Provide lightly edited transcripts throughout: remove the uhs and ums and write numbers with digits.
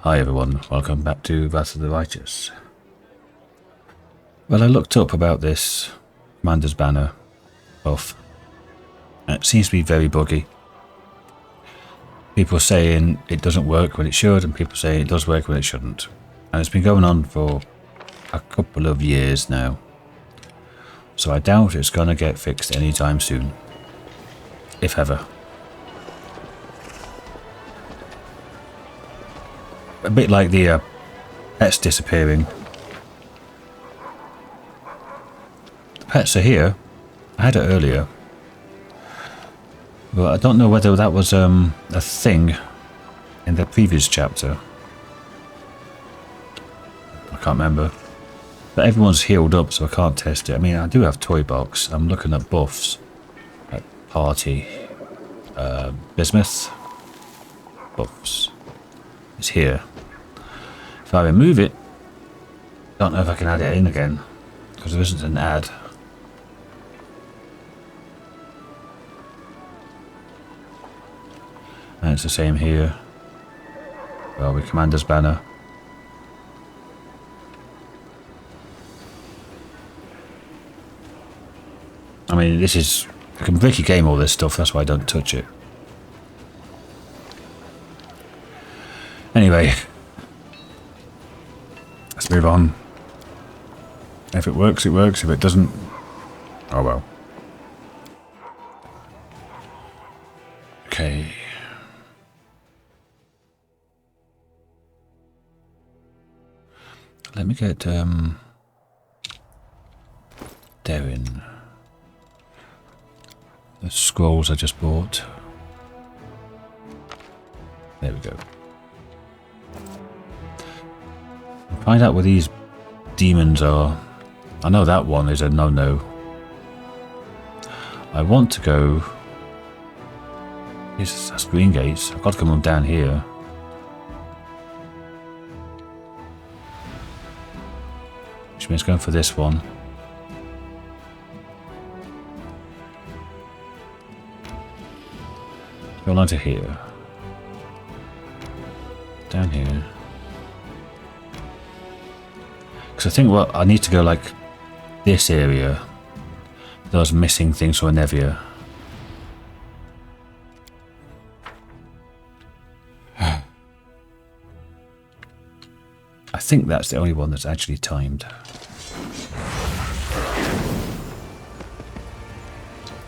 Hi everyone, welcome back to Wrath of the Righteous. Well, I looked up about this Commander's Banner buff. It seems to be very buggy. People are saying it doesn't work when it should, and people saying it does work when it shouldn't. And it's been going on for a couple of years now. So I doubt it's going to get fixed anytime soon. If ever. A bit like the pets disappearing. The pets are here. I had it earlier. But I don't know whether that was a thing in the previous chapter. I can't remember. But everyone's healed up, so I can't test it. I mean, I do have Toy Box. I'm looking at buffs. At Party. Bismuth. Buffs. It's here. If I remove it, I don't know if I can add it in again, because there isn't an add. And it's the same here. Well, with Commander's Banner. I mean, this is... I can break your game, all this stuff, that's why I don't touch it. Anyway. Let's move on. If it works, it works. If it doesn't, oh well. Okay. Let me get Darren. The scrolls I just bought. There we go. Find out where these demons are. I know that one is a no-no. I want to go... That's Greengates. I've got to come on down here. Which means going for this one. Go along to here. Down here. Because I think what I need to go like this area. Those missing things for Nevia. I think that's the only one that's actually timed.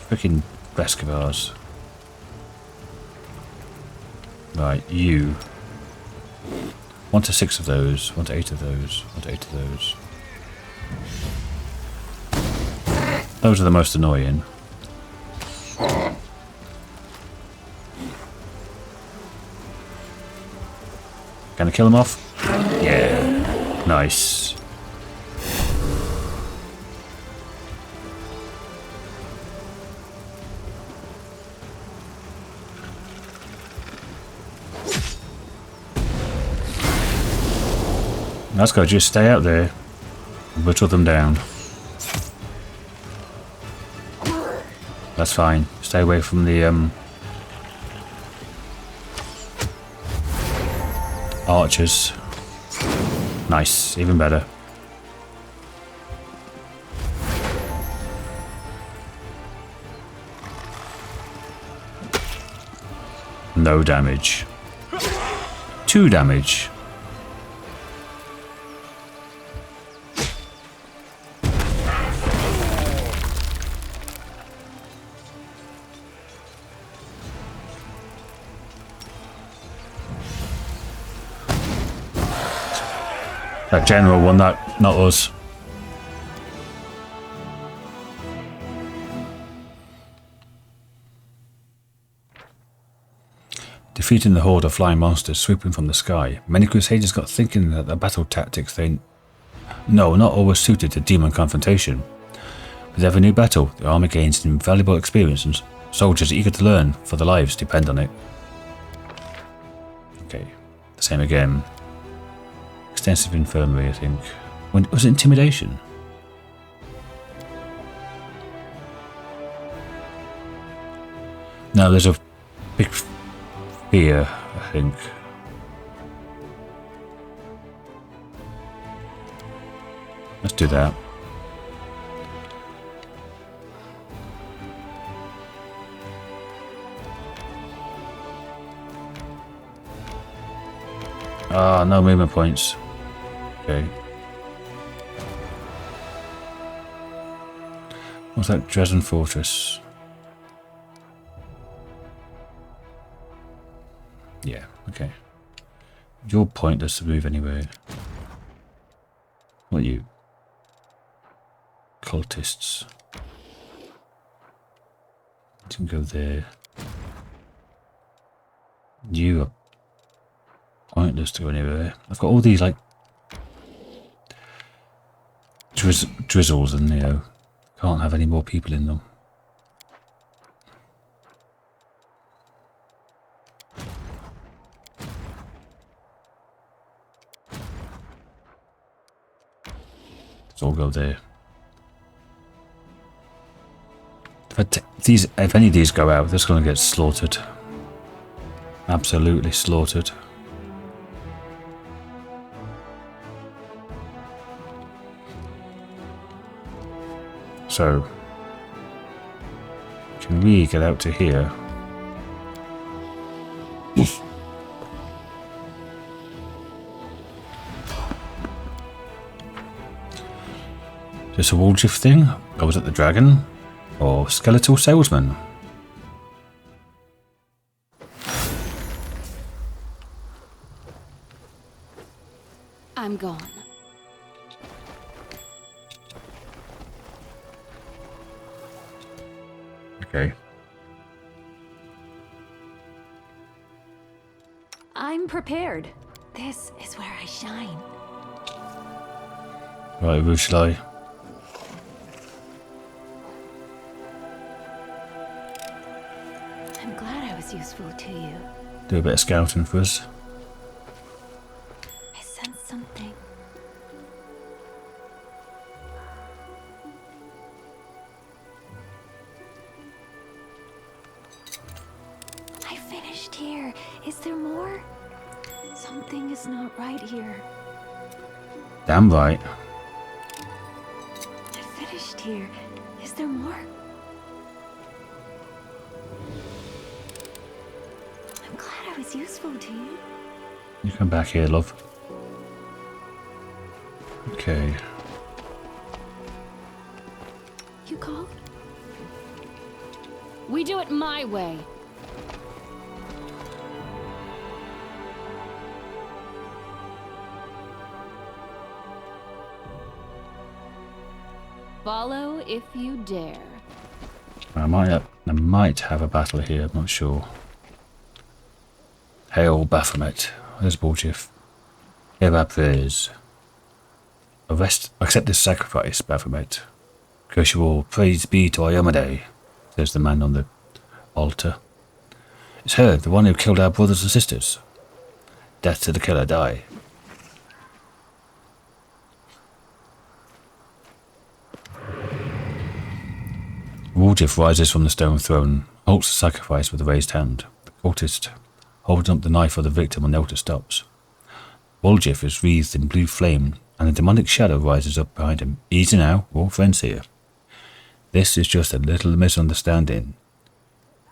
Freaking Beskavars. Right, you. 1 to 6 of those, 1 to 8 of those, 1 to 8 of those. Those are the most annoying. Can I kill them off? Yeah. Nice. Let's go, just stay out there and whittle them down. That's fine. Stay away from the archers. Nice, even better. No damage. 2 damage. That general won that, not us. Defeating the horde of flying monsters swooping from the sky, many crusaders got thinking that the battle tactics they know not always suited to demon confrontation. With every new battle, the army gains invaluable experience and soldiers eager to learn, for their lives depend on it. Okay, the same again. Extensive infirmary, I think. Was it intimidation? No, there's a big fear, I think. Let's do that. Ah, no movement points. Okay. What's that? Drezen Fortress. Yeah, okay. You're pointless to move anywhere. What are you? Cultists. You can go there. You are pointless to go anywhere. I've got all these like drizzles and can't have any more people in them. Let's all go there. If any of these go out, they're just going to get slaughtered. Absolutely slaughtered. So, can we get out to here? Just a Woljif thing? Or was it the dragon? Or skeletal salesman? I'm gone. Okay. I'm prepared. This is where I shine. Right, who shall I? I'm glad I was useful to you. Do a bit of scouting for us. I sense something. I finished here. Is there more? Something is not right here. Damn right. I finished here. Is there more? I'm glad I was useful to you. You come back here, love. Okay. You called? We do it my way. Follow if you dare. I might have a battle here, I'm not sure. Hail Baphomet. There's Woljif. Hear our prayers. Accept this sacrifice, Baphomet. Curse you all, praise be to Ayomade, says the man on the altar. It's her, the one who killed our brothers and sisters. Death to the killer, die. Woljif rises from the stone throne, halts the sacrifice with a raised hand. The cultist holds up the knife of the victim and the altar stops. Woljif is wreathed in blue flame, and a demonic shadow rises up behind him. Easy now, we're all friends here. This is just a little misunderstanding.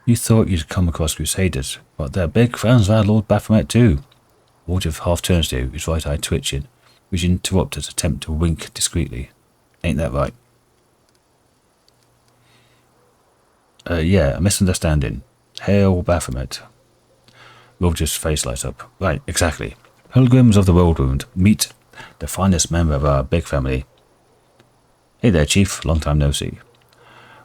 You thought you'd come across crusaders, but they're big fans of our Lord Baphomet too. Woljif half turns to you, his right eye twitching, which interrupts his attempt to wink discreetly. Ain't that right? Yeah, a misunderstanding. Hail Baphomet. Woljif's face lights up. Right, exactly. Pilgrims of the Whirlwind, meet the finest member of our big family. Hey there, Chief. Long time no see.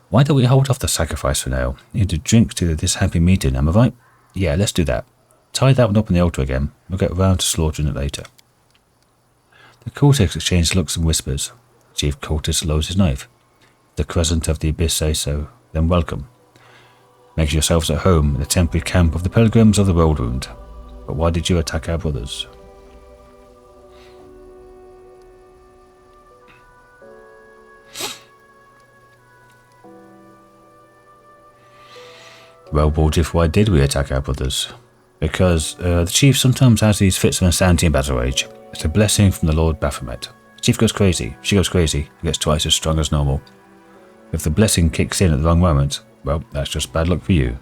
Why don't we hold off the sacrifice for now? Need to drink to this happy meeting, am I right? Yeah, let's do that. Tie that one up on the altar again. We'll get round to slaughtering it later. The cultists exchange looks and whispers. Chief cultist lowers his knife. The crescent of the abyss say so. Then welcome. Make yourselves at home in the temporary camp of the Pilgrims of the Whirlwind. But why did you attack our brothers? Well, Woljif, why did we attack our brothers? Because the chief sometimes has these fits of insanity in battle rage. It's a blessing from the Lord Baphomet. Chief goes crazy. She goes crazy. He gets twice as strong as normal. If the blessing kicks in at the wrong moment, well, that's just bad luck for you.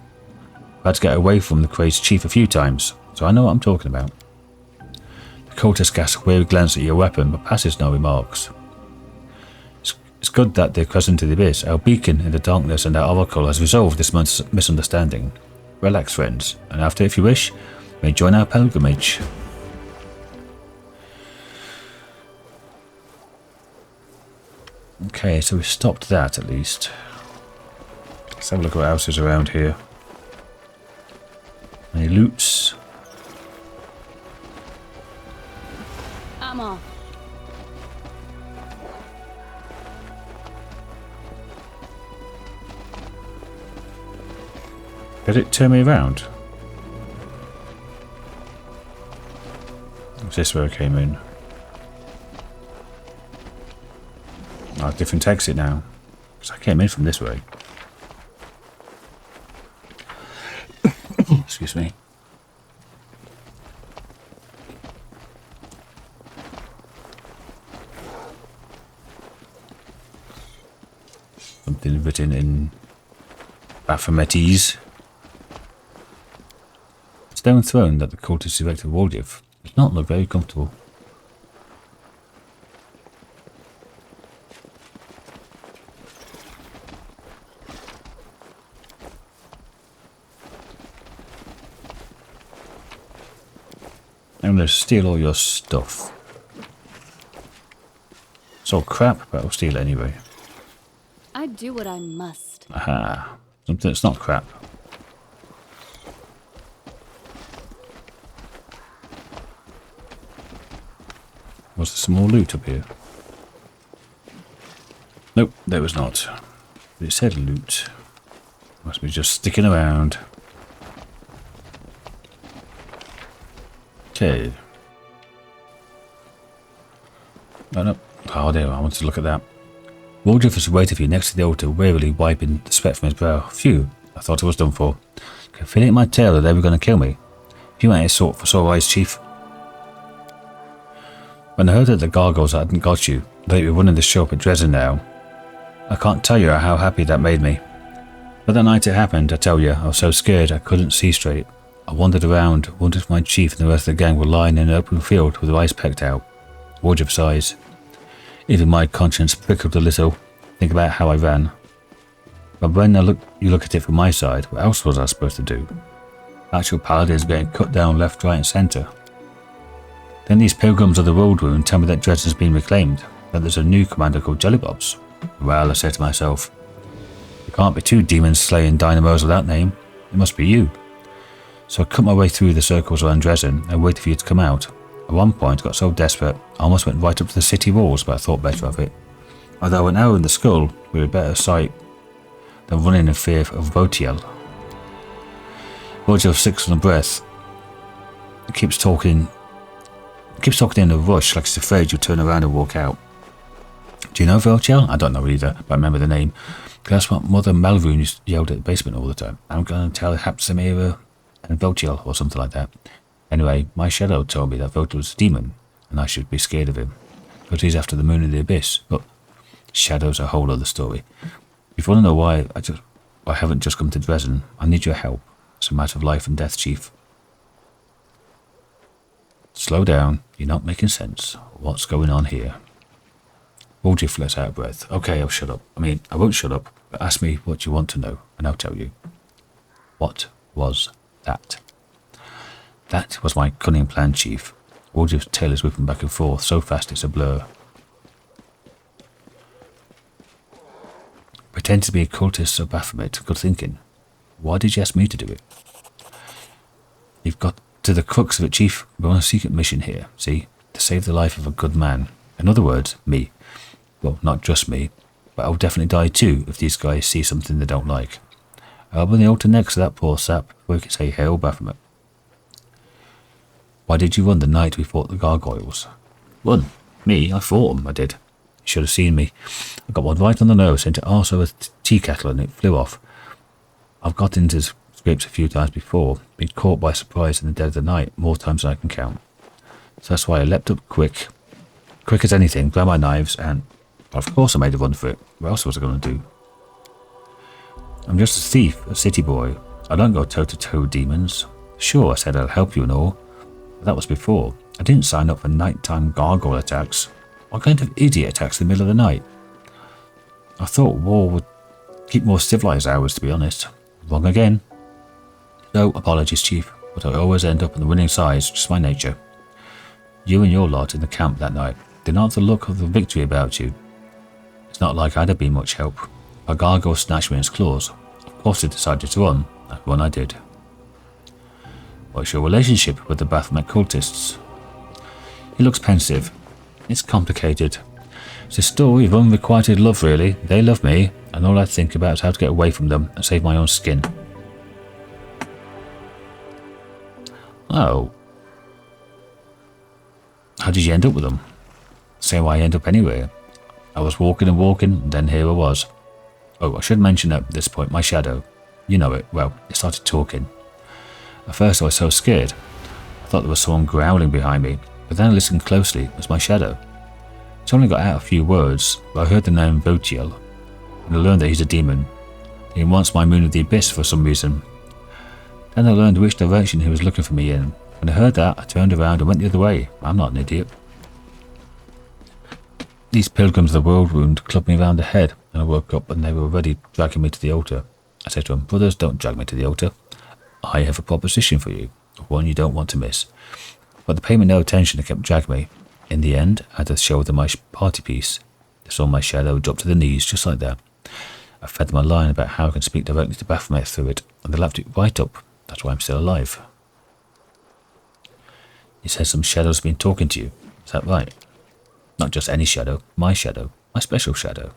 I've had to get away from the crazed chief a few times, so I know what I'm talking about. The cultist casts a weary glance at your weapon, but passes no remarks. It's good that the crescent of the abyss, our beacon in the darkness and our oracle, has resolved this misunderstanding. Relax, friends, and after, if you wish, may join our pilgrimage. Okay, so we stopped that at least. Let's have a look at what else is around here. Any loots? I'm off. Did it turn me around? Is this where I came in? Oh, different exit now. Because I came in from this way. Excuse me. Something written in Baphometese. Stone throne that the cultists erected at Woljif does not look very comfortable. I'm going to steal all your stuff. It's all crap, but I'll steal it anyway. I do what I must. Aha. Something that's not crap. Was there some more loot up here? Nope, there was not. But it said loot. Must be just sticking around. Okay. Oh no. Oh there, I wanted to look at that. Woljif was waiting for you next to the altar, wearily wiping the sweat from his brow. Phew, I thought I was done for. I could feel it in my tail that they were going to kill me. You ain't a sort for sore eyes, Chief. When I heard that the gargoyles hadn't got you, that you were running the show up at Drezen now, I can't tell you how happy that made me. But that night it happened, I tell you, I was so scared I couldn't see straight. I wandered around, wondered if my chief and the rest of the gang were lying in an open field with their eyes pecked out. Woljif's eyes. Even my conscience prickled a little, think about how I ran. But when you look at it from my side, what else was I supposed to do? Actual paladins getting cut down left, right and centre. Then these pilgrims of the world wound tell me that Drezen's been reclaimed, that there's a new commander called Jellybobs. Well, I said to myself, there can't be two demon-slaying dynamos with that name. It must be you. So I cut my way through the circles around Drezen and waited for you to come out. At one point I got so desperate, I almost went right up to the city walls, but I thought better of it. Although an arrow in the skull would be a better sight than running in fear of Votiel. Woljif six on the breath. He keeps talking in a rush, like he's afraid you'll turn around and walk out. Do you know Votiel? I don't know either, but I remember the name. That's what Mother Malvoon yelled at the basement all the time. I'm going to tell Hapsamira and Votiel or something like that. Anyway, my shadow told me that Votiel was a demon, and I should be scared of him. But he's after the moon in the abyss. But shadow's a whole other story. If you want to know why I haven't just come to Drezen, I need your help. It's a matter of life and death, Chief. Slow down, you're not making sense. What's going on here? Woljif lets out a breath. Okay, I'll shut up. I won't shut up, but ask me what you want to know, and I'll tell you. What was that? That was my cunning plan, Chief. Woljif's tail is whipping back and forth, so fast it's a blur. Pretend to be a cultist of Baphomet. Good thinking. Why did you ask me to do it? You've got to the crux of it, Chief. We're on a secret mission here, see? To save the life of a good man. In other words, me. Well, not just me, but I'll definitely die too if these guys see something they don't like. I'll be on the altar next to that poor sap before we can say hail Baphomet. Why did you run the night we fought the gargoyles? Run? Me? I fought them, I did. You should have seen me. I got one right on the nose, sent it arse over a tea kettle and it flew off. I've got into scrapes a few times before, been caught by surprise in the dead of the night, more times than I can count. So that's why I leapt up quick, quick as anything, grabbed my knives, and of course I made a run for it. What else was I going to do? I'm just a thief, a city boy. I don't go toe-to-toe with demons. Sure, I said I'll help you and all, but that was before. I didn't sign up for nighttime gargoyle attacks. What kind of idiot attacks in the middle of the night? I thought war would keep more civilized hours, to be honest. Wrong again. So, apologies, Chief, but I always end up on the winning side, it's just my nature. You and your lot in the camp that night did not have the look of the victory about you. It's not like I'd have been much help. A gargoyle snatched me in its claws. Of course I decided to run. That one I did. What's your relationship with the Baphomet cultists? He looks pensive. It's complicated. It's a story of unrequited love, really. They love me, and all I think about is how to get away from them and save my own skin. Oh. How did you end up with them? Same way I end up anywhere. I was walking and walking, and then here I was. Oh, I should mention at this point my shadow. You know it, well, it started talking. At first I was so scared. I thought there was someone growling behind me, but then I listened closely. It was my shadow. It's only got out a few words, but I heard the name Votiel, and I learned that he's a demon. He wants my moon of the abyss for some reason. Then I learned which direction he was looking for me in. When I heard that, I turned around and went the other way. I'm not an idiot. These pilgrims of the world wound clubbed me round the head, and I woke up and they were already dragging me to the altar. I said to them, brothers, don't drag me to the altar. I have a proposition for you, one you don't want to miss. But they paid me no attention and kept dragging me. In the end, I had to show them my party piece. They saw my shadow drop to the knees just like that. I fed them a line about how I can speak directly to Baphomet through it, and they laughed it right up. That's why I'm still alive. You said some shadow's been talking to you. Is that right? Not just any shadow, my special shadow.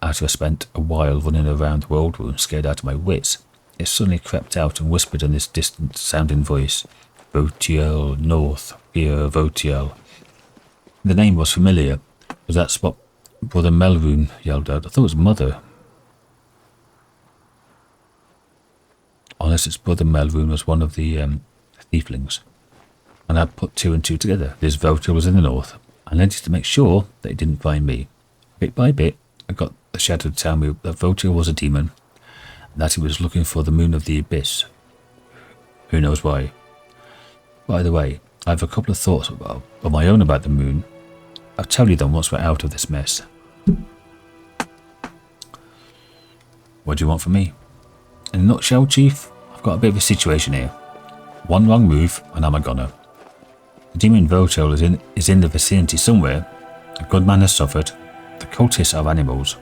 After I spent a while running around the world room, scared out of my wits, it suddenly crept out and whispered in this distant sounding voice, Votiel North, here Votiel. The name was familiar. Was that spot Brother Melroon yelled out? I thought it was Mother. Unless it's Brother Melroon was one of the thieflings. And I put two and two together. This Votiel was in the north. I needed to make sure that he didn't find me. Bit by bit, I got the shadow to tell me that Votiel was a demon, and that he was looking for the moon of the abyss. Who knows why? By the way, I have a couple of thoughts of my own about the moon. I'll tell you them once we're out of this mess. What do you want from me? In a nutshell, Chief, I've got a bit of a situation here. One wrong move, and I'm a goner. The demon Votiel is in the vicinity somewhere. A good man has suffered. The cultists are animals.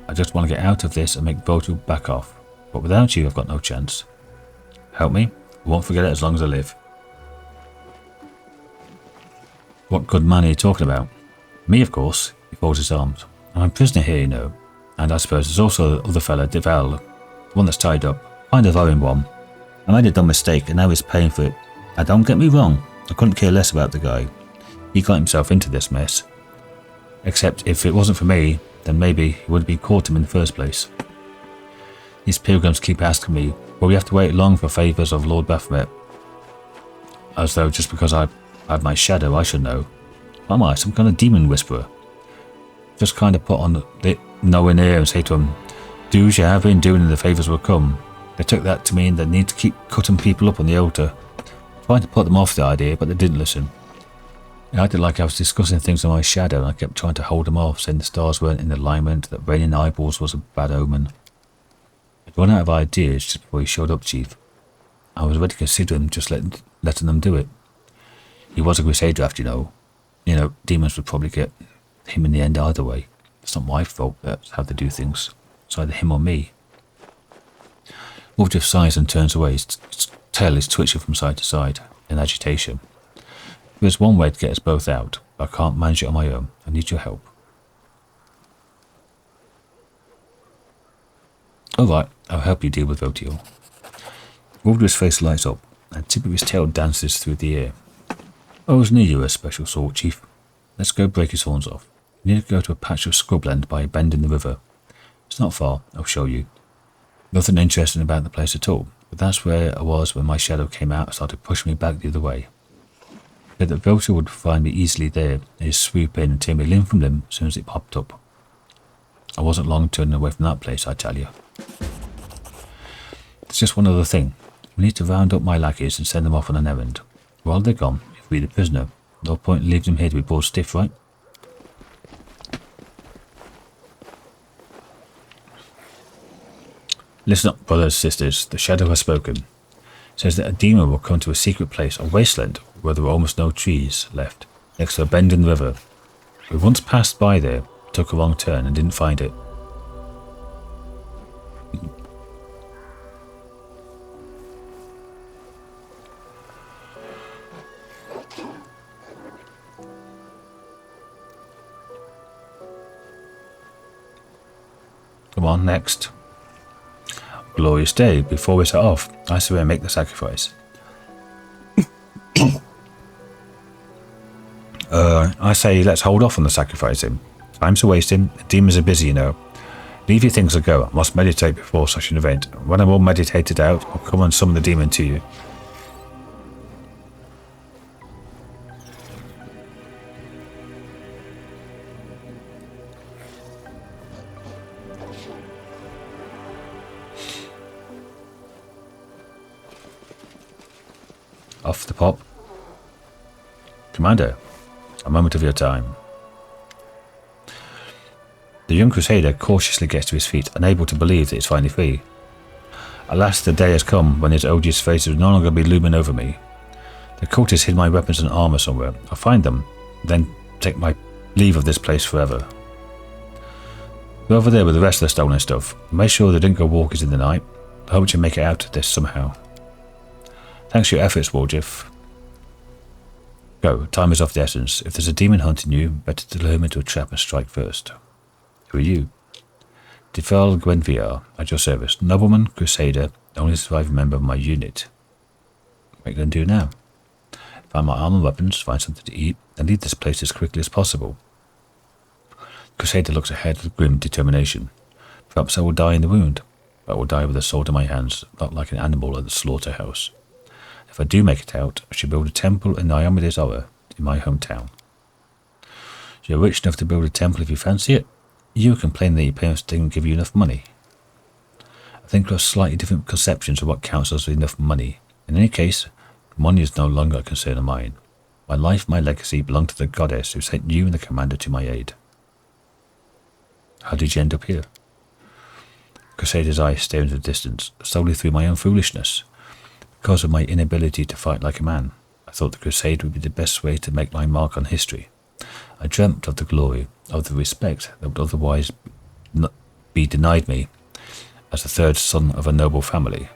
I just want to get out of this and make Votiel back off. But without you, I've got no chance. Help me. I won't forget it as long as I live. What good man are you talking about? Me, of course. He folds his arms. I'm a prisoner here, you know. And I suppose there's also the other fella, Deval, the one that's tied up. Kind of owing one. I made a dumb mistake and now he's paying for it. Now don't get me wrong. I couldn't care less about the guy. He got himself into this mess. Except if it wasn't for me, then maybe he would have been caught him in the first place. These pilgrims keep asking me, will we have to wait long for favours of Lord Baphomet? As though just because I have my shadow, I should know. Am I some kind of demon whisperer? Just kind of put on the knowing ear and say to them, do as you have been doing and the favours will come. They took that to mean they need to keep cutting people up on the altar. Tried to put them off the idea, but they didn't listen. I acted like I was discussing things on my shadow and I kept trying to hold them off, saying the stars weren't in alignment, that raining eyeballs was a bad omen. I'd run out of ideas just before he showed up, Chief. I was already considering just letting them do it. He was a crusader after, you know. You know, demons would probably get him in the end either way. It's not my fault, that's how they do things. It's either him or me. Woljif sighs and turns away. His tail is twitching from side to side in agitation. There's one way to get us both out, but I can't manage it on my own. I need your help. Alright, I'll help you deal with Votiel. Woljif's face lights up, and the tip of his tail dances through the air. I always knew you were a special sort, Chief. Let's go break his horns off. We need to go to a patch of scrubland by a bend in the river. It's not far, I'll show you. Nothing interesting about the place at all, but that's where I was when my shadow came out and started pushing me back the other way. Said that Vulture would find me easily there, and he'd swoop in and tear me limb from limb as soon as it popped up. I wasn't long turning away from that place, I tell you. There's just one other thing. We need to round up my lackeys and send them off on an errand. While they're gone, if we're the prisoner, no point in leaving them here to be bored stiff, right? Listen up, brothers, sisters. The Shadow has spoken. It says that a demon will come to a secret place, a wasteland, where there are almost no trees left, next to a bend in the river. We once passed by there, took a wrong turn, and didn't find it. Come on, next. Glorious day. Before we set off, I say we make the sacrifice. I say let's hold off on the sacrificing. Time's a wasting. The demons are busy, you know. Leave your things to go. I must meditate before such an event. When I'm all meditated out, I'll come and summon the demon to you. Off the pop. Commander, a moment of your time. The young crusader cautiously gets to his feet, unable to believe that he's finally free. Alas, the day has come when his odious face will no longer be looming over me. The cultists hid my weapons and armour somewhere. I'll find them, then take my leave of this place forever. Go over there with the rest of the stolen stuff. Make sure they didn't go walkers in the night. I hope you make it out of this somehow. Thanks for your efforts, Woljif. Go, time is of the essence. If there's a demon hunting you, better deliver him into a trap and strike first. Who are you? Defal Gwenviar, at your service. Nobleman, crusader, only surviving member of my unit. What are you going to do now? Find my armor and weapons, find something to eat, and leave this place as quickly as possible. Crusader looks ahead with grim determination. Perhaps I will die in the wound, but I will die with a sword in my hands, not like an animal at the slaughterhouse. If I do make it out, I shall build a temple in Niomedes Ora, in my hometown. You're rich enough to build a temple if you fancy it. You complain that your parents didn't give you enough money. I think we have slightly different conceptions of what counts as enough money. In any case, money is no longer a concern of mine. My life, my legacy belong to the goddess who sent you and the commander to my aid. How did you end up here? Crusader's eyes stare into the distance, solely through my own foolishness. Because of my inability to fight like a man, I thought the crusade would be the best way to make my mark on history. I dreamt of the glory, of the respect that would otherwise be denied me as the third son of a noble family.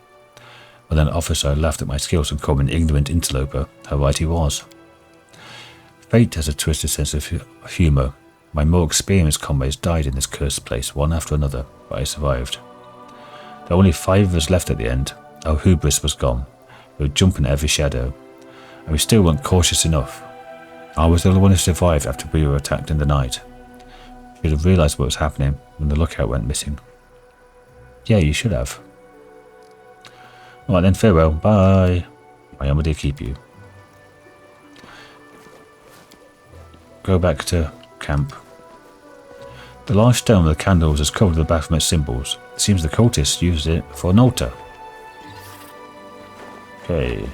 When an officer laughed at my skills and called me an ignorant interloper, how right he was. Fate has a twisted sense of humour. My more experienced comrades died in this cursed place, one after another, but I survived. There were only 5 of us left at the end. Our hubris was gone. We were jumping at every shadow, and we still weren't cautious enough. I was the only one who survived after we were attacked in the night. You should have realised what was happening when the lookout went missing. Yeah, you should have. Alright then, farewell, bye. My armor did keep you. Go back to camp. The large stone with the candles is covered with Baphomet symbols. It seems the cultists used it for an altar. Okay.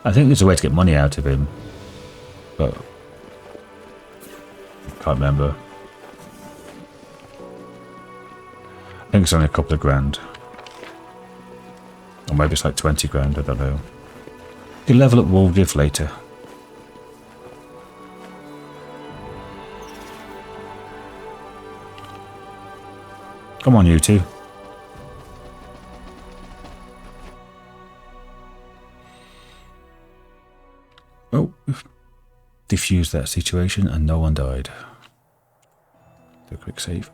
I think there's a way to get money out of him, but I can't remember. I think it's only a couple of grand. Or maybe it's like 20 grand, I don't know. You level up Woljif later. Come on, you two. Oh, diffused that situation and no one died. Do a quick save.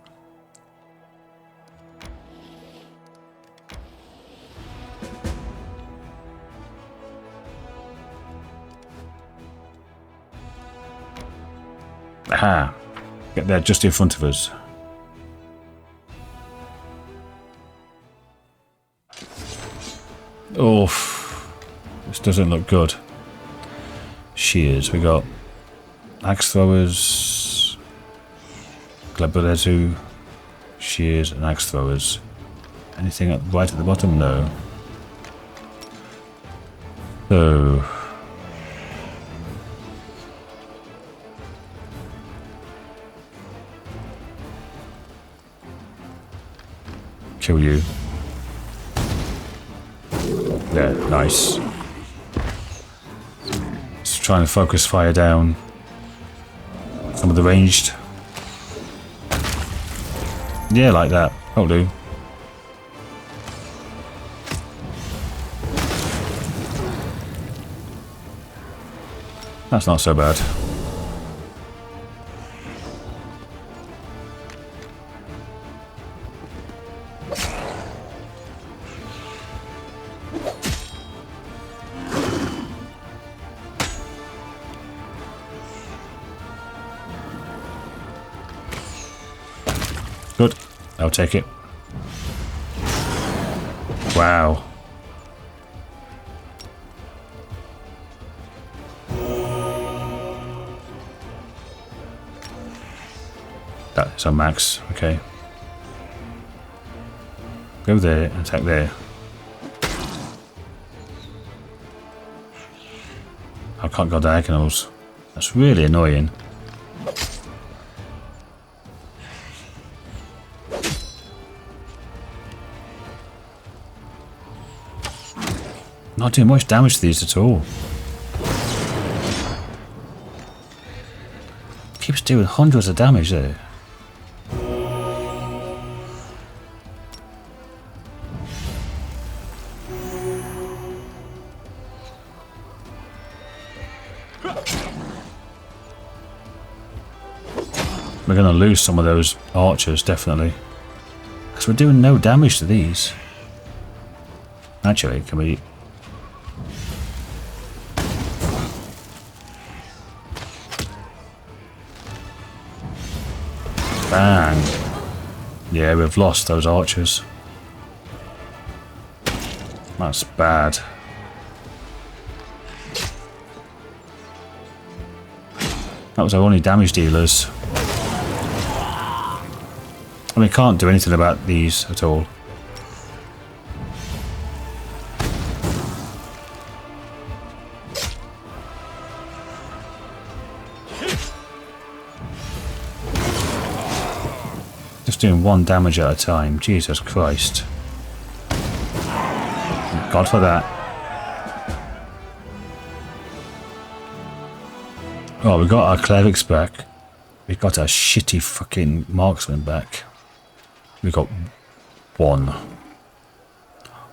Aha! Get there just in front of us. Oh, this doesn't look good. shears. We got axe throwers, Glabeletu, shears, and axe throwers. Anything right at the bottom? No. So. Kill you. Yeah, nice. Just trying to focus fire down some of the ranged. Yeah, like that. That'll do. That's not so bad. Good. I'll take it. Wow. That's on max. Okay. Go there and attack there. I can't go diagonals. That's really annoying. Not doing much damage to these at all. Keeps doing hundreds of damage there. We're going to lose some of those archers, definitely. Because we're doing no damage to these. Actually, can we... Bang. Yeah, we've lost those archers. That's bad. That was our only damage dealers. I mean, can't do anything about these at all. Just doing one damage at a time. Jesus Christ. Thank God for that. Oh, we got our clerics back. We got our shitty fucking marksman back. We got one.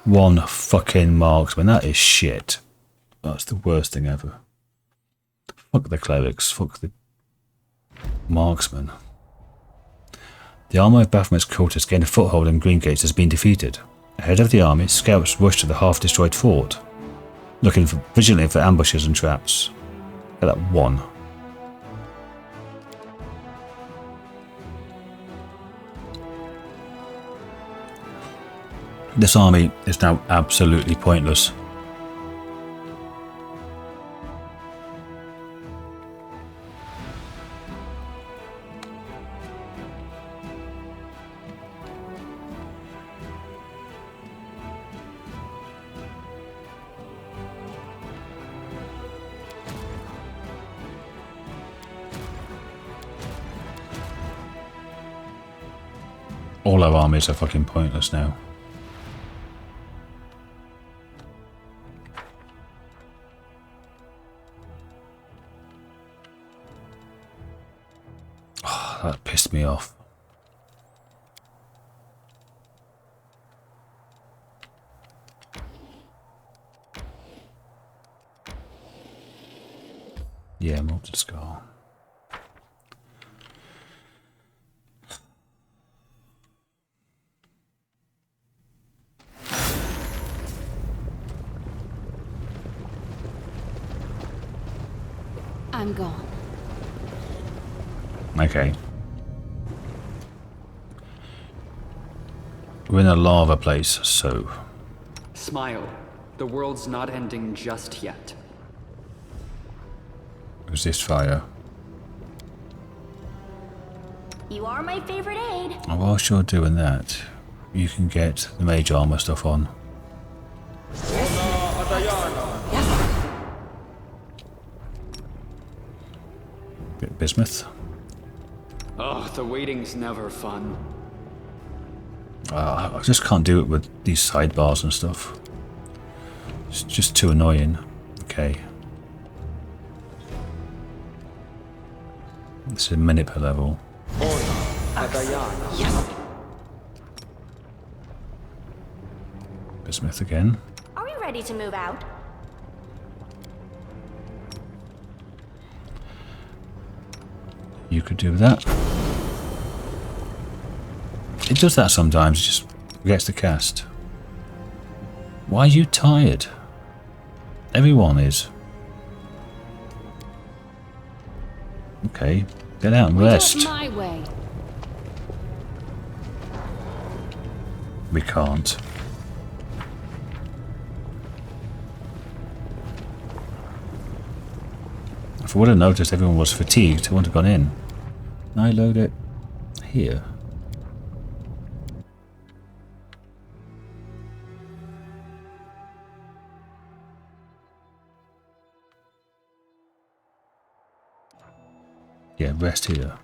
One fucking marksman. That is shit. That's the worst thing ever. Fuck the clerics. Fuck the marksman. The army of Baphomet's cultists gained a foothold in Greengates has been defeated. Ahead of the army, scouts rushed to the half-destroyed fort, looking vigilantly for ambushes and traps. Look at that one. This army is now absolutely pointless. All our armies are fucking pointless now. That pissed me off. Yeah, Molten Skull. I'm gone. Okay. We're in a lava place, so... Smile. The world's not ending just yet. Resist fire. You are my favorite aid. And whilst you're doing that, you can get the mage armor stuff on. Bit of bismuth. Oh, the waiting's never fun. I just can't do it with these sidebars and stuff. It's just too annoying. Okay. It's a minute per level. Bismuth again. Are we ready to move out? You could do that. It does that sometimes, it just forgets to cast. Why are you tired? Everyone is. Okay, get out and rest. My way. We can't. If I would have noticed everyone was fatigued, I wouldn't have gone in. I load it here. Yeah, rest here.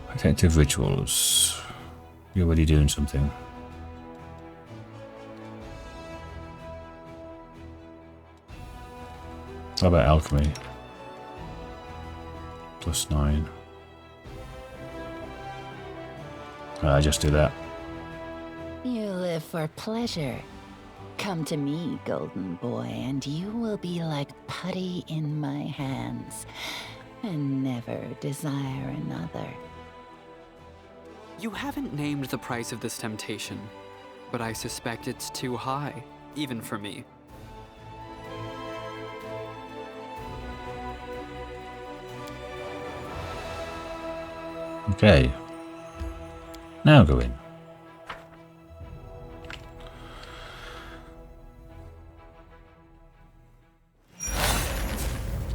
Protective rituals. You're already doing something. How about alchemy? +9. I just do that. You live for pleasure. Come to me, golden boy, and you will be like putty in my hands, and never desire another. You haven't named the price of this temptation, but I suspect it's too high, even for me. Okay. Now go in.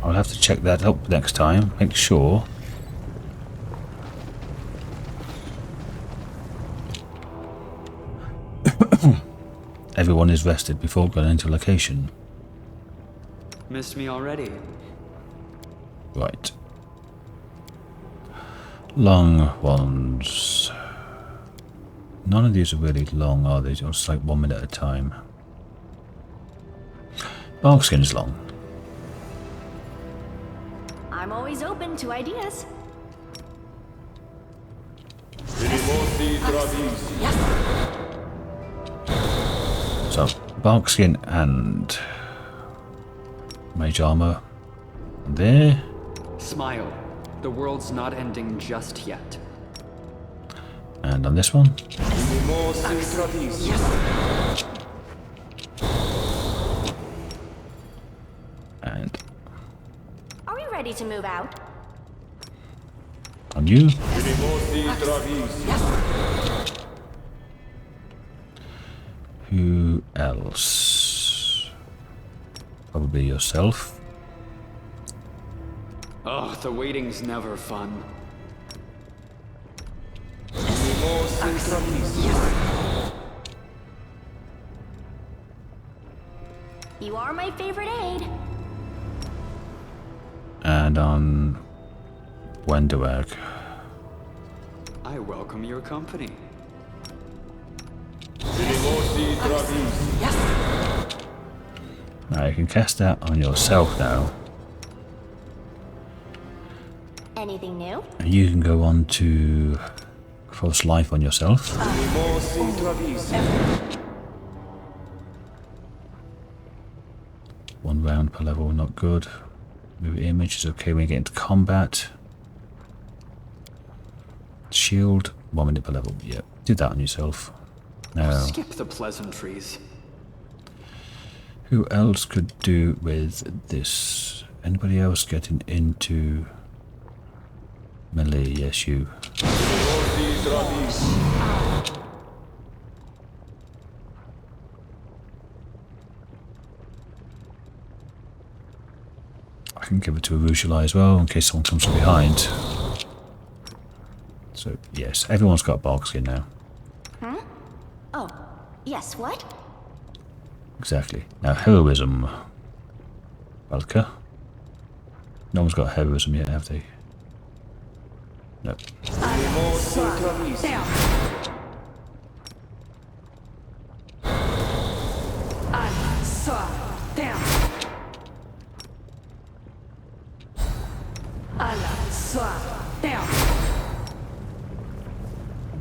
I'll have to check that up next time. Make sure. Everyone is rested before going into location. Missed me already? Right. Long ones. None of these are really long, are they? Just like 1 minute at a time. Bark skin is long. I'm always open to ideas. So, bark skin and mage armor. There. Smile. The world's not ending just yet. And on this one. And Are we ready to move out? on you. Who else? Probably yourself. Oh, the waiting's never fun. You are my favorite aid. And on Wenderwag. I welcome your company. Now you can cast that on yourself now. Anything new? And you can go on to cross life on yourself. 1 round per level, not good. Move image is okay when you get into combat. Shield, 1 minute per level. Yep, do that on yourself. Now, Skip the pleasantries. who else could do with this? Anybody else getting into melee? Yes, you. can give it to Arugula as well in case someone comes from behind. So yes, everyone's got a bark skin now. Huh? Oh, yes, what? Exactly. Now heroism. Valka. No one's got heroism yet, have they? No.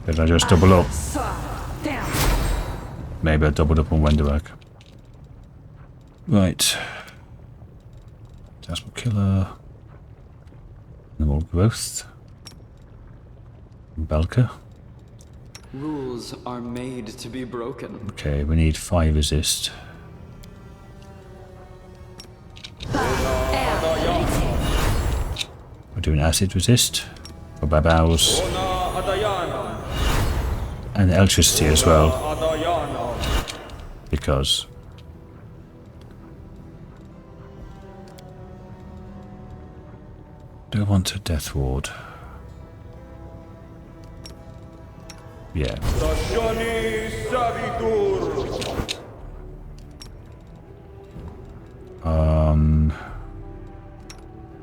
Did I just double up? Maybe I doubled up on Wenderak. Right. Jasper Killer. Animal Growth. Balka. Rules are made to be broken. Okay, we need 5 resist. We're doing acid resist. For Babaus. And electricity as well. Because do I want a death ward? Yeah.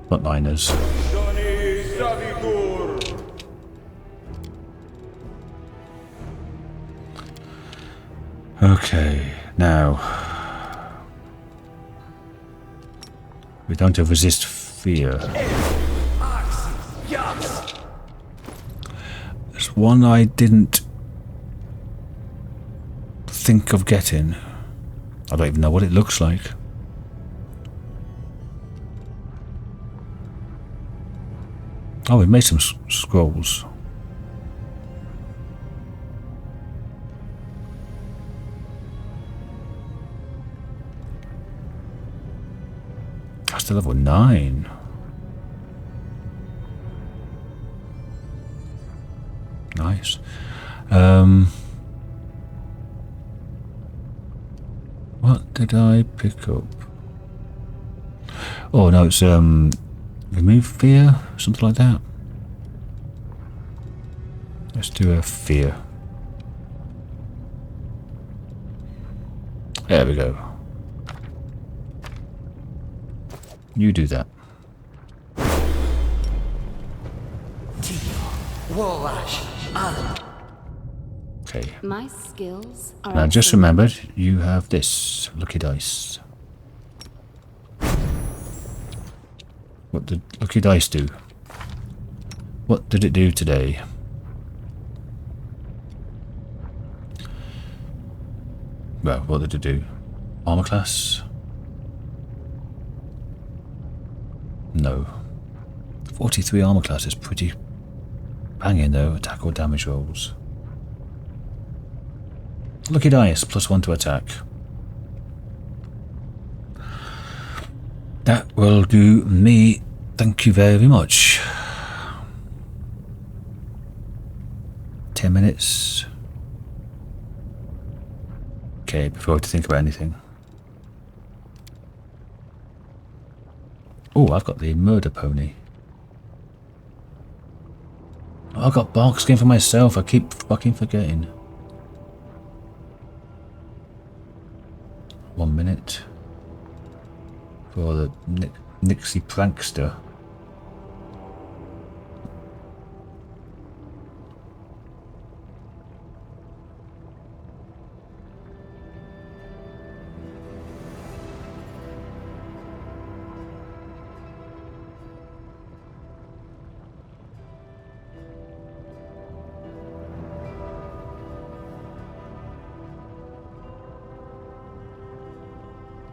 Frontliners. Okay, now we don't have resist fear. There's one I didn't think of getting. I don't even know what it looks like. Oh, we made some scrolls. That's to level 9. Nice. What did I pick up? Oh no, it's remove fear, something like that. Let's do a fear. There we go. You do that. Okay. My skills are Now just excellent. remembered, you have this lucky dice. What did lucky dice do? What did it do today? Well, what did it do? Armor class? No. 43 armor class is pretty banging though, attack or damage rolls. Lucky dice, +1 to attack. That will do me. Thank you very much. 10 minutes. Okay, before I have to think about anything. Oh, I've got the murder pony. Oh, I've got bark skin for myself. I keep fucking forgetting. 1 minute. For the Nixie prankster.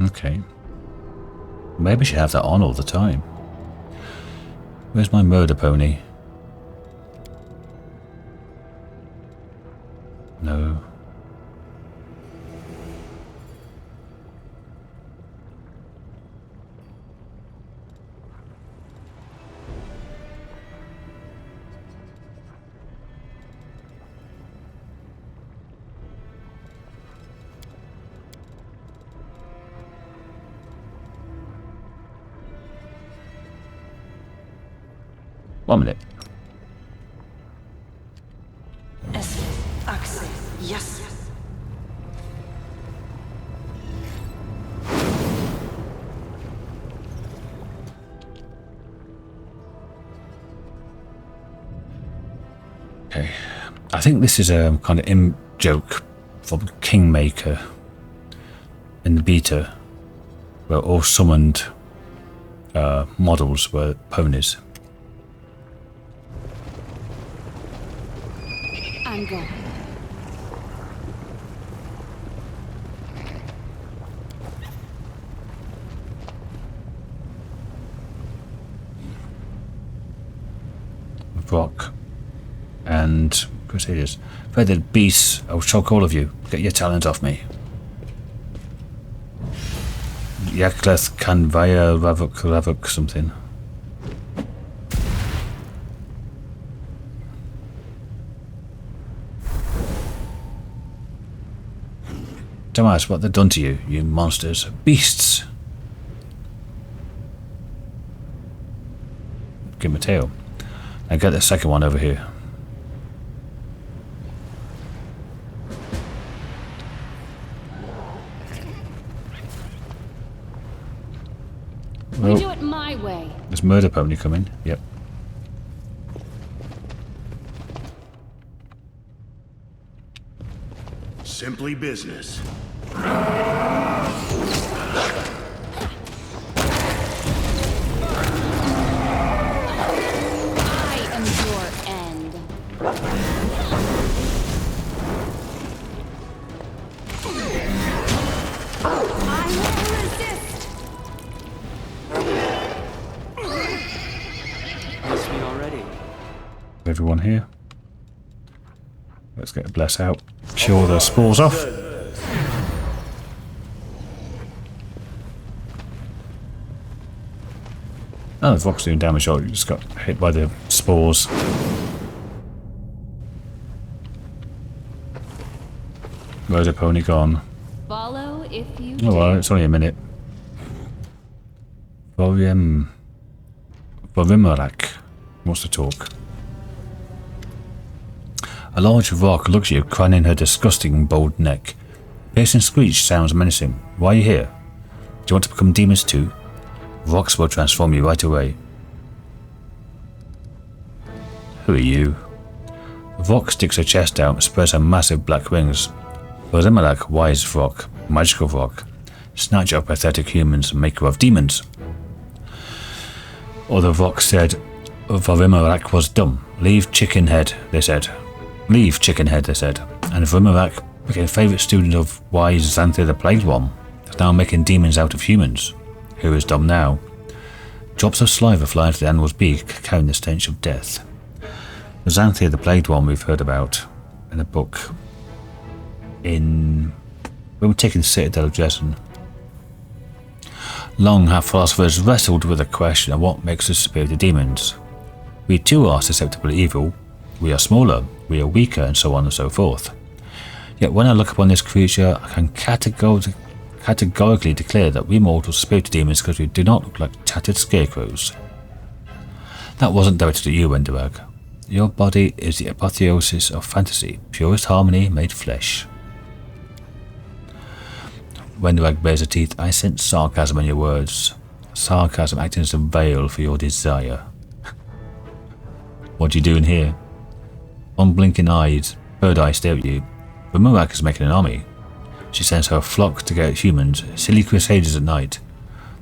Okay. Maybe I should have that on all the time. Where's my murder pony? No. 1 minute. Yes. Okay. I think this is a kind of joke from Kingmaker in the beta, where all summoned models were ponies. I'm going. Rock and crusaders. Feathered beasts, I'll choke all of you. Get your talons off me. Yakleth Kanvaya Ravuk something. Dumbass, what they've done to you, you monsters. Beasts! Give him a tail. And get the second one over here. We do it my way. There's murder pony coming. Yep. Simply business. I am your end. I will resist. Miss me already. Everyone here. Let's get a bless out. Kill the spores off. Oh, the rock's doing damage. Oh, you just got hit by the spores. Murder pony gone. Follow if you Oh well, it's only a minute. Vorimarak wants to talk. A large rock looks at you, craning her disgusting bold neck. Piercing screech sounds menacing. Why are you here? Do you want to become demons too? Rocks will transform you right away. Who are you? The rock sticks her chest out and spreads her massive black wings. Vorimarak, wise rock, magical rock. Snatch up pathetic humans and make her of demons. Or the rock said, Vorimarak was dumb. Leave Chickenhead, they said. Leave Chickenhead, they said. And Vorimarak became favourite student of wise Xanthe the Plagued One, is now making demons out of humans. Who is dumb now? Drops of saliva fly into the animal's beak, carrying the stench of death. The Xanthe the Plagued One we've heard about in a book when we're taking the citadel of Drezen. Long have philosophers wrestled with the question of what makes us superior to demons. We too are susceptible to evil. We are smaller, we are weaker, and so on and so forth. Yet when I look upon this creature, I can categorically declare that we mortals are superior to demons because we do not look like tattered scarecrows. That wasn't directed at you, Wenderag. Your body is the apotheosis of fantasy, purest harmony made flesh. Wenderag bares her teeth. I sense sarcasm in your words. Sarcasm acting as a veil for your desire. What are you doing here? Unblinking eyes, bird eyes stare at you. Vorimarak is making an army. She sends her flock to get humans, silly crusaders at night.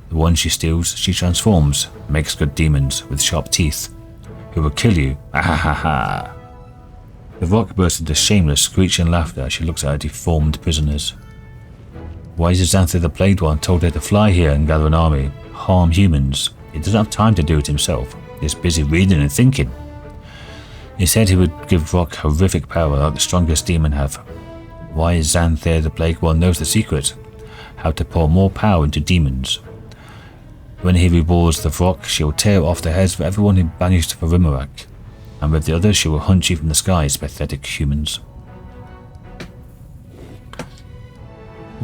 The ones she steals, she transforms, makes good demons with sharp teeth, who will kill you. Ah-ha-ha-ha. The rock bursts into shameless screeching laughter as she looks at her deformed prisoners. Wise Xanthe the Plagued One told her to fly here and gather an army, harm humans. He doesn't have time to do it himself. He's busy reading and thinking. He said he would give Rock horrific power like the strongest demon have. Wise Xanthe the Plagued One knows the secret, how to pour more power into demons. When he rewards the Rock, she will tear off the heads of everyone who banished Vorimarak, and with the others she will hunt you from the skies, pathetic humans.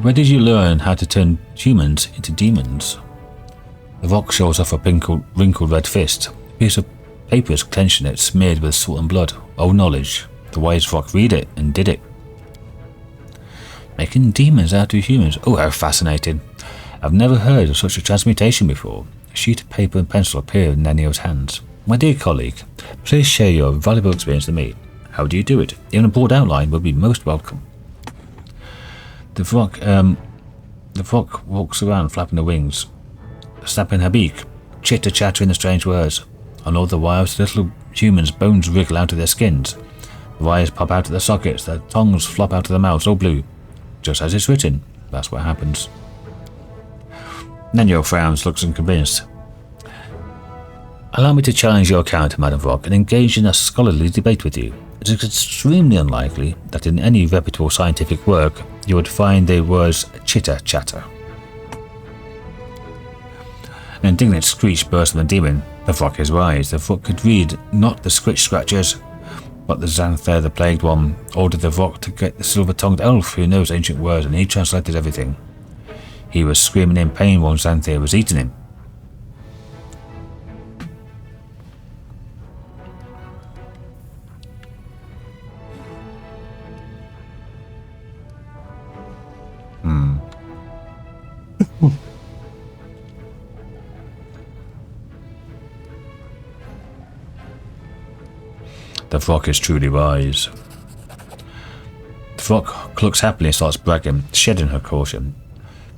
Where did you learn how to turn humans into demons? The Rock shows off a wrinkled red fist. A piece of Paper is clenched in it, smeared with salt and blood. Old knowledge. The wise rock read it and did it. Making demons out of humans. Oh, how fascinating. I've never heard of such a transmutation before. A sheet of paper and pencil appeared in Nenio's hands. My dear colleague, please share your valuable experience with me. How do you do it? Even a broad outline would be most welcome. The frog walks around flapping her wings, snapping her beak, chitter-chattering the strange words. On all the whiles, little humans' bones wriggle out of their skins. The wires pop out of their sockets, their tongues flop out of their mouths, all blue. Just as it's written, that's what happens. Nenio frowns, looks unconvinced. Allow me to challenge your account, Madam Frog, and engage in a scholarly debate with you. It is extremely unlikely that in any reputable scientific work you would find the words chitter-chatter. An indignant screech burst from the demon. The frog is wise. The frog could read not the scratchers, but the Xanther, the plagued one, ordered the frog to get the silver-tongued elf who knows ancient words, and he translated everything. He was screaming in pain while Xanther was eating him. The frog is truly wise. The frog clucks happily and starts bragging, shedding her caution.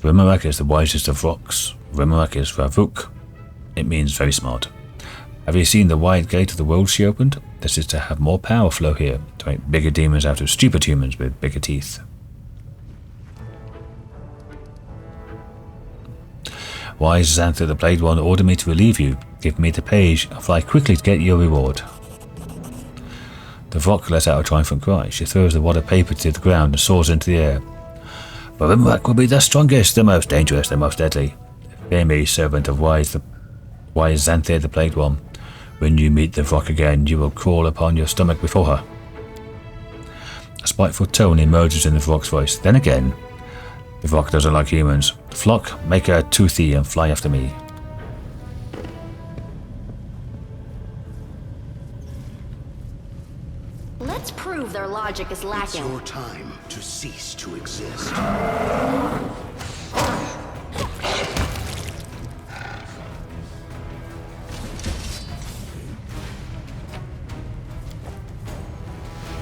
Rimarak is the wisest of frogs. Rimarak is Ravuk. It means very smart. Have you seen the wide gate of the world she opened? This is to have more power flow here, to make bigger demons out of stupid humans with bigger teeth. Wise Xanther, the Plagued One, ordered me to relieve you. Give me the page. I'll fly quickly to get your reward. The frog lets out a triumphant cry. She throws the wad of paper to the ground and soars into the air. But Rimrak will be the strongest, the most dangerous, the most deadly. Fear me, servant of wise Xanther, the Plagued One. When you meet the frog again, you will crawl upon your stomach before her. A spiteful tone emerges in the frog's voice. Then again, the frog doesn't like humans. Flock, make her toothy and fly after me. Let's prove their logic is It's lacking. your time to cease to exist.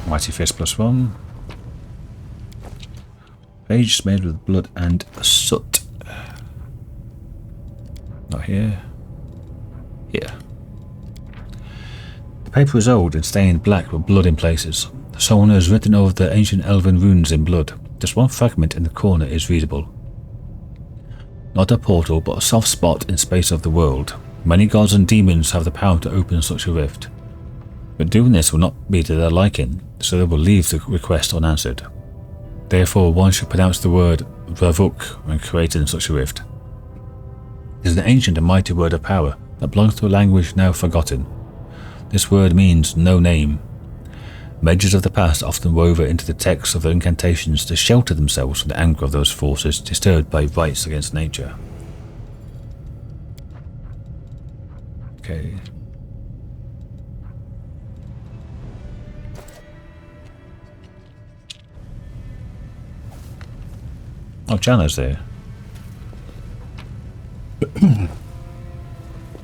Mighty Fist +1. Page smeared with blood and soot. Not here. Here. The paper is old and stained black with blood in places. Someone has written over the ancient elven runes in blood. Just one fragment in the corner is readable. Not a portal, but a soft spot in space of the world. Many gods and demons have the power to open such a rift. But doing this will not be to their liking, so they will leave the request unanswered. Therefore, one should pronounce the word Ravuk when creating such a rift. It is an ancient and mighty word of power that belongs to a language now forgotten. This word means no name. Mages of the past often wove it into the texts of their incantations to shelter themselves from the anger of those forces disturbed by rights against nature. Okay. Oh, Jana's there.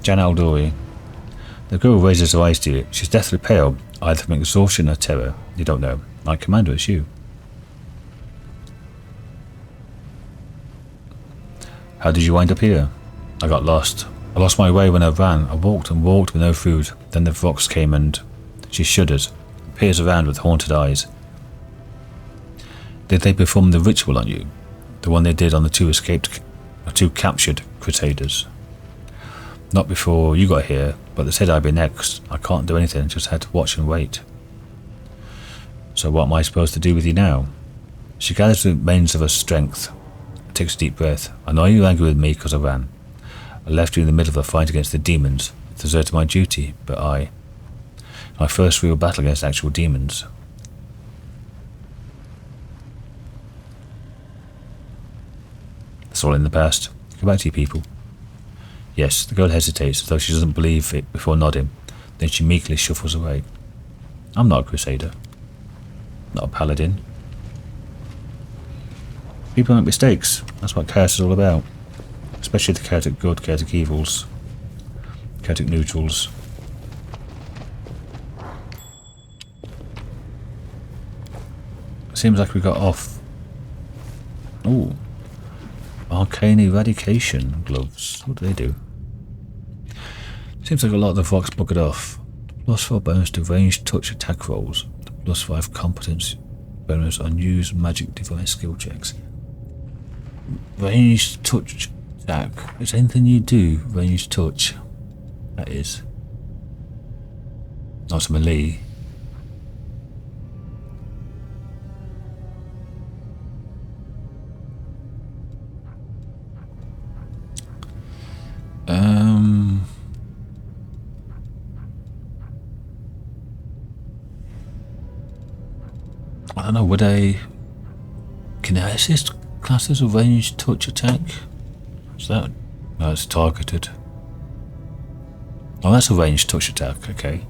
Jana Aldori. The girl raises her eyes to you. She's deathly pale, either from exhaustion or terror. You don't know. My commander, it's you. How did you wind up here? I got lost. I lost my way when I ran. I walked and walked with no food. Then the fox came and... She shudders, peers around with haunted eyes. Did they perform the ritual on you? The one they did on the two captured crusaders? Not before you got here, but they said I'd be next. I can't do anything, just had to watch and wait. So what am I supposed to do with you now? She gathers the remains of her strength, takes a deep breath. I know you're angry with me because I ran. I left you in the middle of a fight against the demons. It deserted my duty, but my first real battle against actual demons. It's all in the past. Go back to you people. Yes, the girl hesitates as though she doesn't believe it before nodding. Then she meekly shuffles away. I'm not a crusader. Not a paladin. People make mistakes. That's what chaos is all about. Especially the chaotic good, chaotic evils, chaotic neutrals. Seems like we got off. Ooh. Arcane eradication gloves. What do they do? Seems like a lot of the Vox buggered off. +4 bonus to ranged touch attack rolls. +5 competence bonus on used magic device skill checks. Ranged touch attack. Is anything you do ranged touch? That is. Not a melee. I don't know, would I... Can I assist classes of ranged touch attack? Is that... No, it's targeted. Oh, that's a ranged touch attack, okay.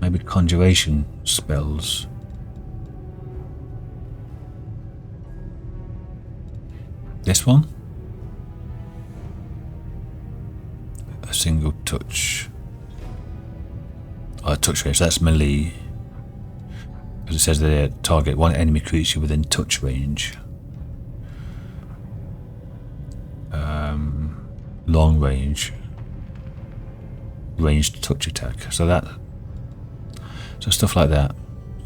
Maybe conjuration spells. This one? A single touch. Oh, touch range, that's melee. Because it says they target one enemy creature within touch range. Long range. Ranged touch attack. So that... So stuff like that.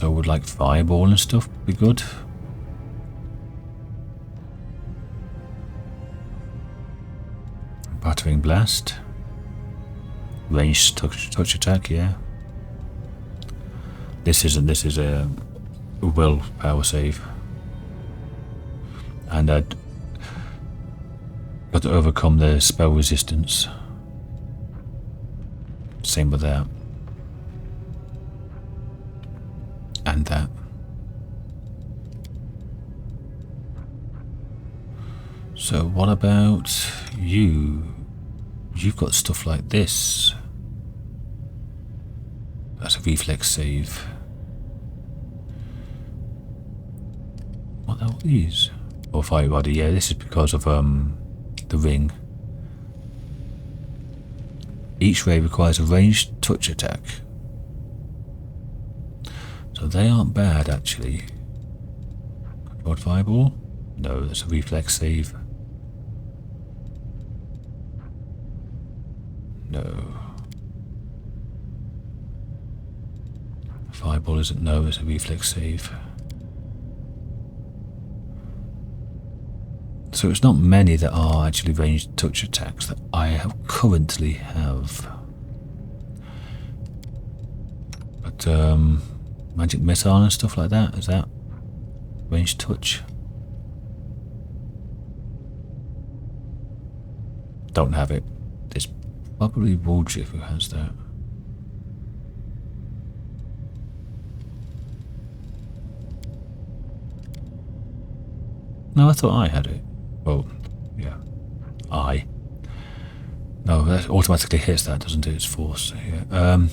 So would like fireball and stuff be good? Battering blast. Ranged touch attack, yeah. This is a willpower save. And I'd got to overcome the spell resistance. Same with that. And that. So what about you? You've got stuff like this. That's a reflex save. What are these? Oh, fire body, yeah, this is because of the ring. Each ray requires a ranged touch attack. So they aren't bad actually. Controlled fireball? No, that's a reflex save. No. Fireball isn't, no, it's a reflex save. So it's not many that are actually ranged touch attacks that I currently have. But magic missile and stuff like that, is that ranged touch? Don't have it. There's probably Woljif who has that. No, I thought I had it. Well, yeah. No, that automatically hits that, doesn't it? It's force. Yeah.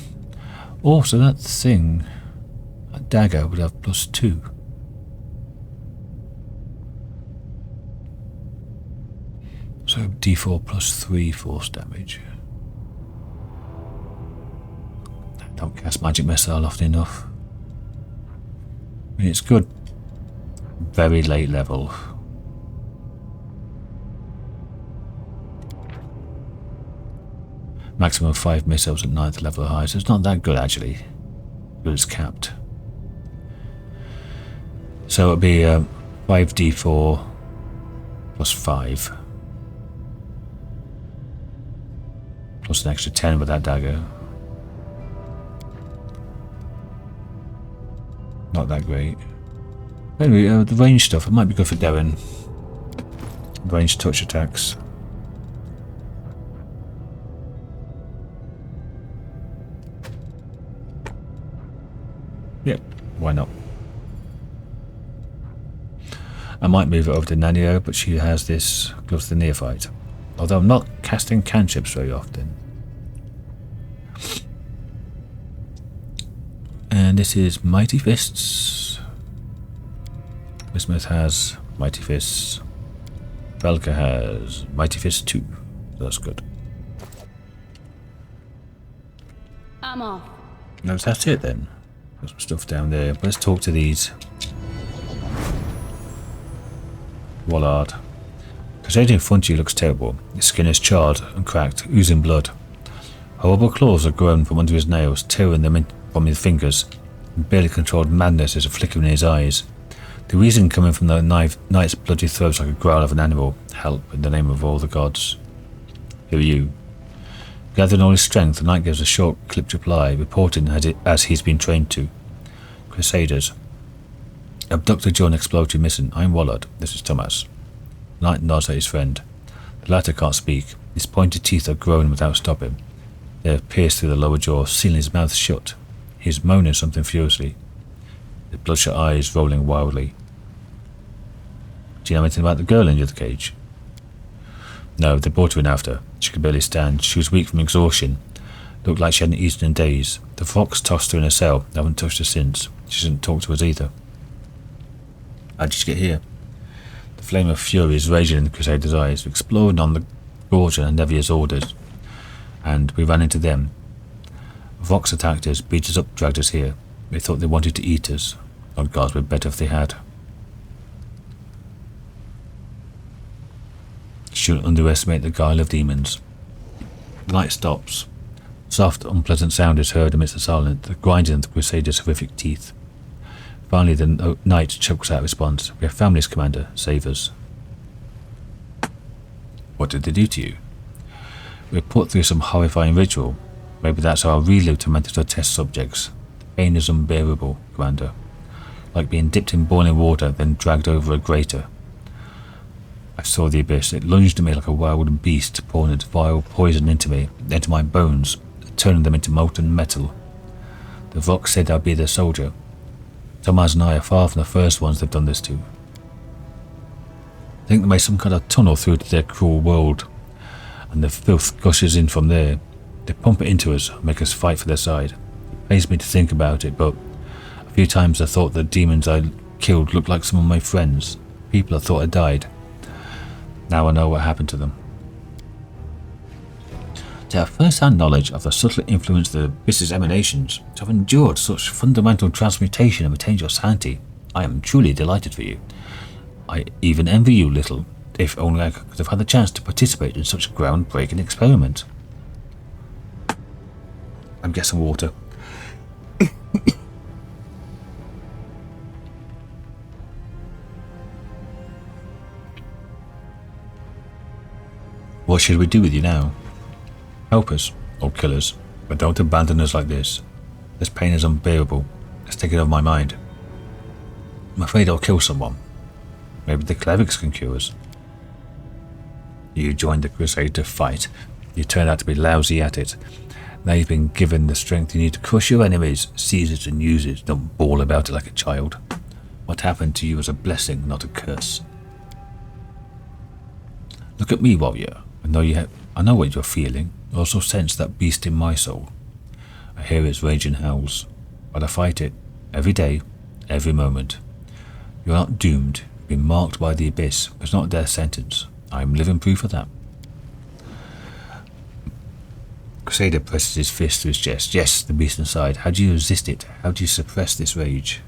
Also, that thing, that dagger would have +2. So D4 +3 force damage. I don't cast magic missile often enough. I mean, it's good. Very late level. Maximum of 5 missiles at 9th level or high, so it's not that good actually. But it's capped. So it'll be 5d4 +5. Plus an extra 10 with that dagger. Not that great. Anyway, the range stuff, it might be good for Darren. Range touch attacks. Yep, why not? I might move it over to Nanio, but she has this Gloves to the Neophyte. Although I'm not casting cantrips very often. And this is Mighty Fists. Bismuth has Mighty Fists. Velka has Mighty Fists 2. That's good. I'm off. No, that's it then. Got some stuff down there. But let's talk to these. Wallard. Crusader in front of you looks terrible. His skin is charred and cracked, oozing blood. Horrible claws have grown from under his nails, tearing them from his fingers. Barely controlled madness is a flickering in his eyes. The reason coming from the knight's bloody throat like a growl of an animal. Help in the name of all the gods. Who are you? Gathering all his strength, the knight gives a short, clipped reply, reporting as he's been trained to. Crusaders. Abducted during explosion mission. I'm Wallard. This is Thomas. The knight nods at his friend. The latter can't speak. His pointed teeth are growing without stopping. They have pierced through the lower jaw, sealing his mouth shut. He is moaning something furiously. His bloodshot eyes rolling wildly. Do you know anything about the girl in the other cage? No, they brought her in after. She could barely stand. She was weak from exhaustion. Looked like she hadn't eaten in days. The fox tossed her in a cell. I haven't touched her since. She doesn't talk to us either. How did you get here? The flame of fury is raging in the Crusader's eyes. We explored on the gorge and Nevia's orders. And we ran into them. Vox attacked us, beat us up, dragged us here. They thought they wanted to eat us. Oh God, we're better if they had. Shouldn't underestimate the guile of demons. The light stops. Soft, unpleasant sound is heard amidst the silence, the grinding of the Crusader's horrific teeth. Finally, the knight chokes out a response. We have families, Commander. Save us. What did they do to you? We were put through some horrifying ritual. Maybe that's our reload to mentor test subjects. The pain is unbearable, Commander. Like being dipped in boiling water, then dragged over a grater. I saw the abyss. It lunged at me like a wild beast, pouring its vile poison into me, into my bones, turning them into molten metal. The Vox said I'd be their soldier. Thomas and I are far from the first ones they've done this to. I think they made some kind of tunnel through to their cruel world, and the filth gushes in from there. They pump it into us, make us fight for their side. It pains me to think about it, but a few times I thought the demons I killed looked like some of my friends, people I thought had died. Now I know what happened to them. To have first-hand knowledge of the subtle influence of the abyss's emanations, to have endured such fundamental transmutation and retained your sanity, I am truly delighted for you. I even envy you little, if only I could have had the chance to participate in such a groundbreaking experiment. I'm getting water. What should we do with you now? Help us, or kill us, but don't abandon us like this. This pain is unbearable. Let's take it off my mind. I'm afraid I'll kill someone. Maybe the clerics can cure us. You joined the crusade to fight. You turned out to be lousy at it. Now you've been given the strength you need to crush your enemies, seize it and use it, don't bawl about it like a child. What happened to you was a blessing, not a curse. Look at me, warrior. I know what you're feeling. I also sense that beast in my soul. I hear its raging howls, but I fight it every day, every moment. You're not doomed. You've been marked by the abyss. It's not a death sentence. I'm living proof of that. Crusader presses his fist to his chest. Yes, the beast inside. How do you resist it? How do you suppress this rage?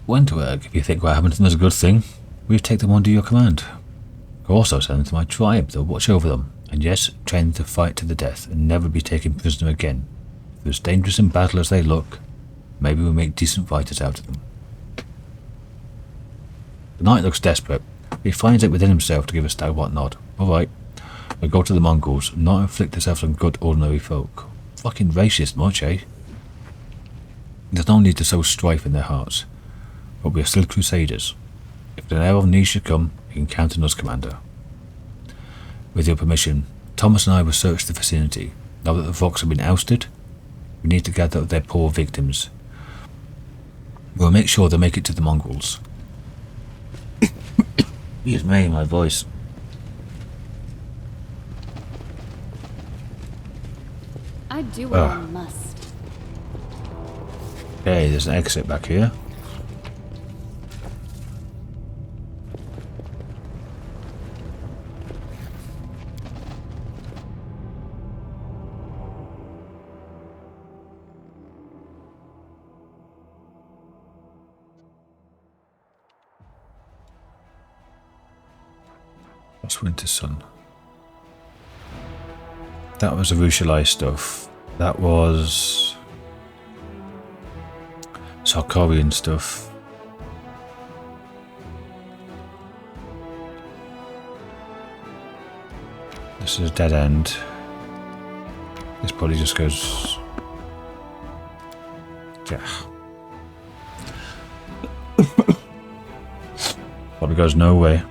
Wentwork, if you think what happened to them is a good thing, we'll take them under your command. I'll also send them to my tribe. They'll watch over them. And yes, train them to fight to the death and never be taken prisoner again. If they're as dangerous in battle as they look, maybe we'll make decent fighters out of them. The knight looks desperate. He finds it within himself to give a stalwart nod. Alright, we'll go to the Mongols and not inflict ourselves on good ordinary folk. Fucking racist much, eh? There's no need to sow strife in their hearts. But we are still crusaders. If an hour of need should come, you can count on us, Commander. With your permission, Thomas and I will search the vicinity. Now that the Vox have been ousted, We need to gather up their poor victims. We'll make sure they make it to the mongrels. Excuse me, my voice. I do what I must. Okay, there's an exit back here. What's Winter Sun? That was Arushalai stuff. That was Sarkarian stuff. This is a dead end. This probably just goes... Yeah. Probably goes nowhere.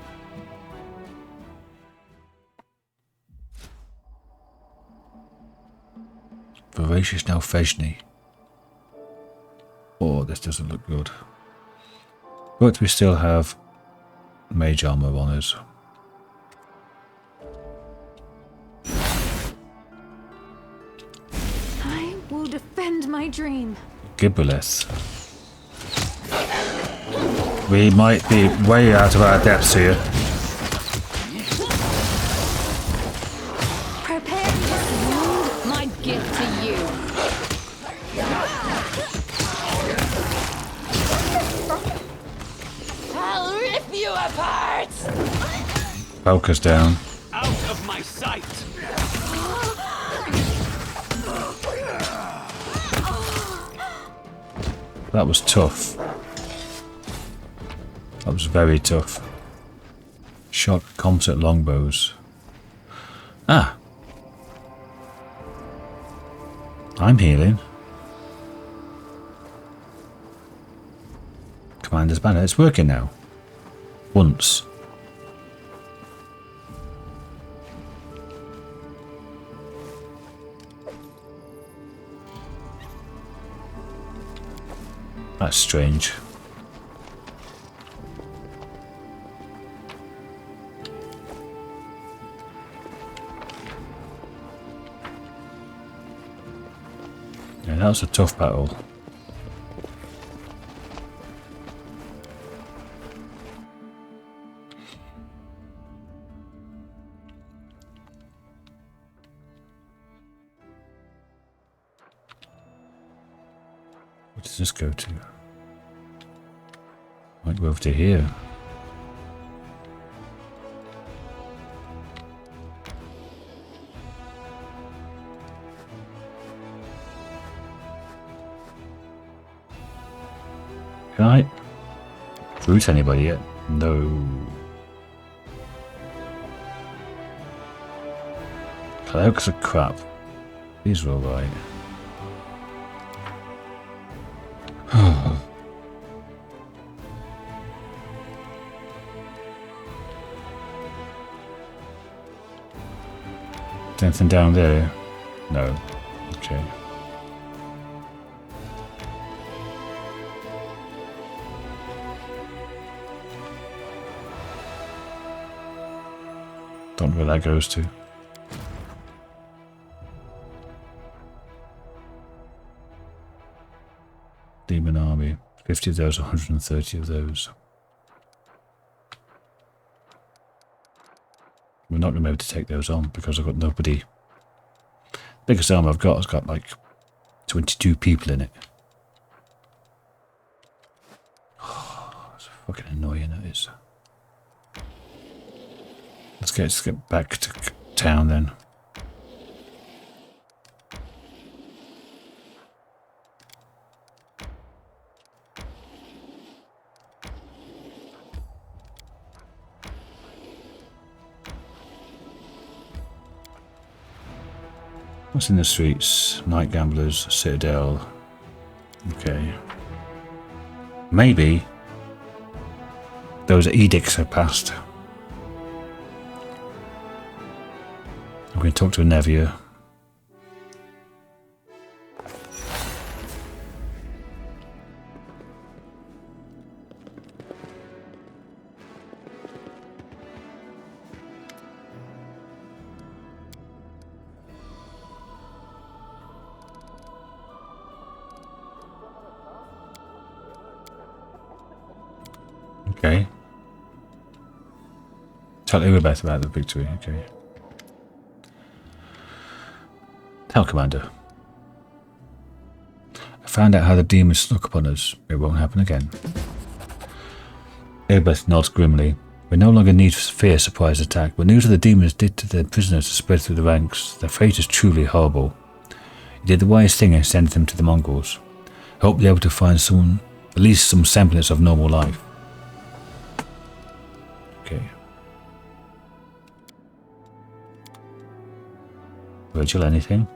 Voracious now Fejni. Oh, this doesn't look good. But we still have mage armor on us. I will defend my dream. Gibboleth. We might be way out of our depths here. Prepare to My gift to you. I'll rip you apart! Focus down. Out of my sight! That was tough. That was very tough. Shot composite longbows. Ah. I'm healing. Commander's banner. It's working now. Once. That's strange. Yeah, that was a tough battle. What does this go to? Might go over to here. Can I root anybody yet? No. Cloaks are crap. These are alright. Anything down there? No. Okay. Don't know where that goes to. Demon army. 50 of those, 130 of those. We're not going to be able to take those on because I've got nobody. The biggest army I've got has got like 22 people in it. Oh, it's fucking annoying, it is. Let's get back to town then. What's in the streets? Night gamblers, citadel. Okay. Maybe those edicts have passed. I'm going to talk to a Nevia. Okay. Tell Ubeth about the victory. Okay. Tell Commander. I found out how the demons snuck upon us. It won't happen again. Ubeth nods grimly. We no longer need to fear surprise attack. What news of the demons did to their prisoners has spread through the ranks. Their fate is truly horrible. You did the wise thing and sent them to the Mongols. I hope they're able to find someone, at least some semblance of normal life. Okay. Virgil, anything?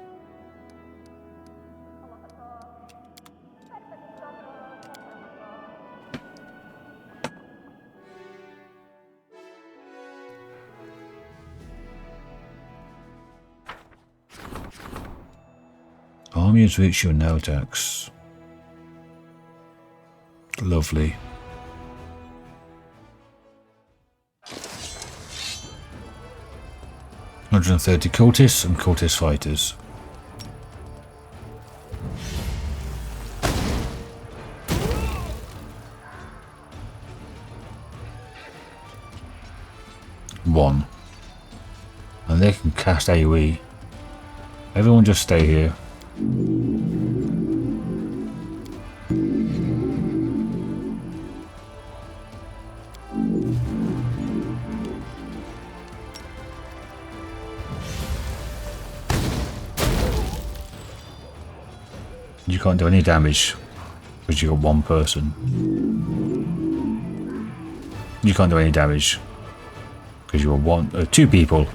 Army has reached you now, Dax. Lovely. "130 cultists and cultist fighters. One. And they can cast AoE. Everyone just stay here. You can't do any damage because you got one person. You can't do any damage because you got two people.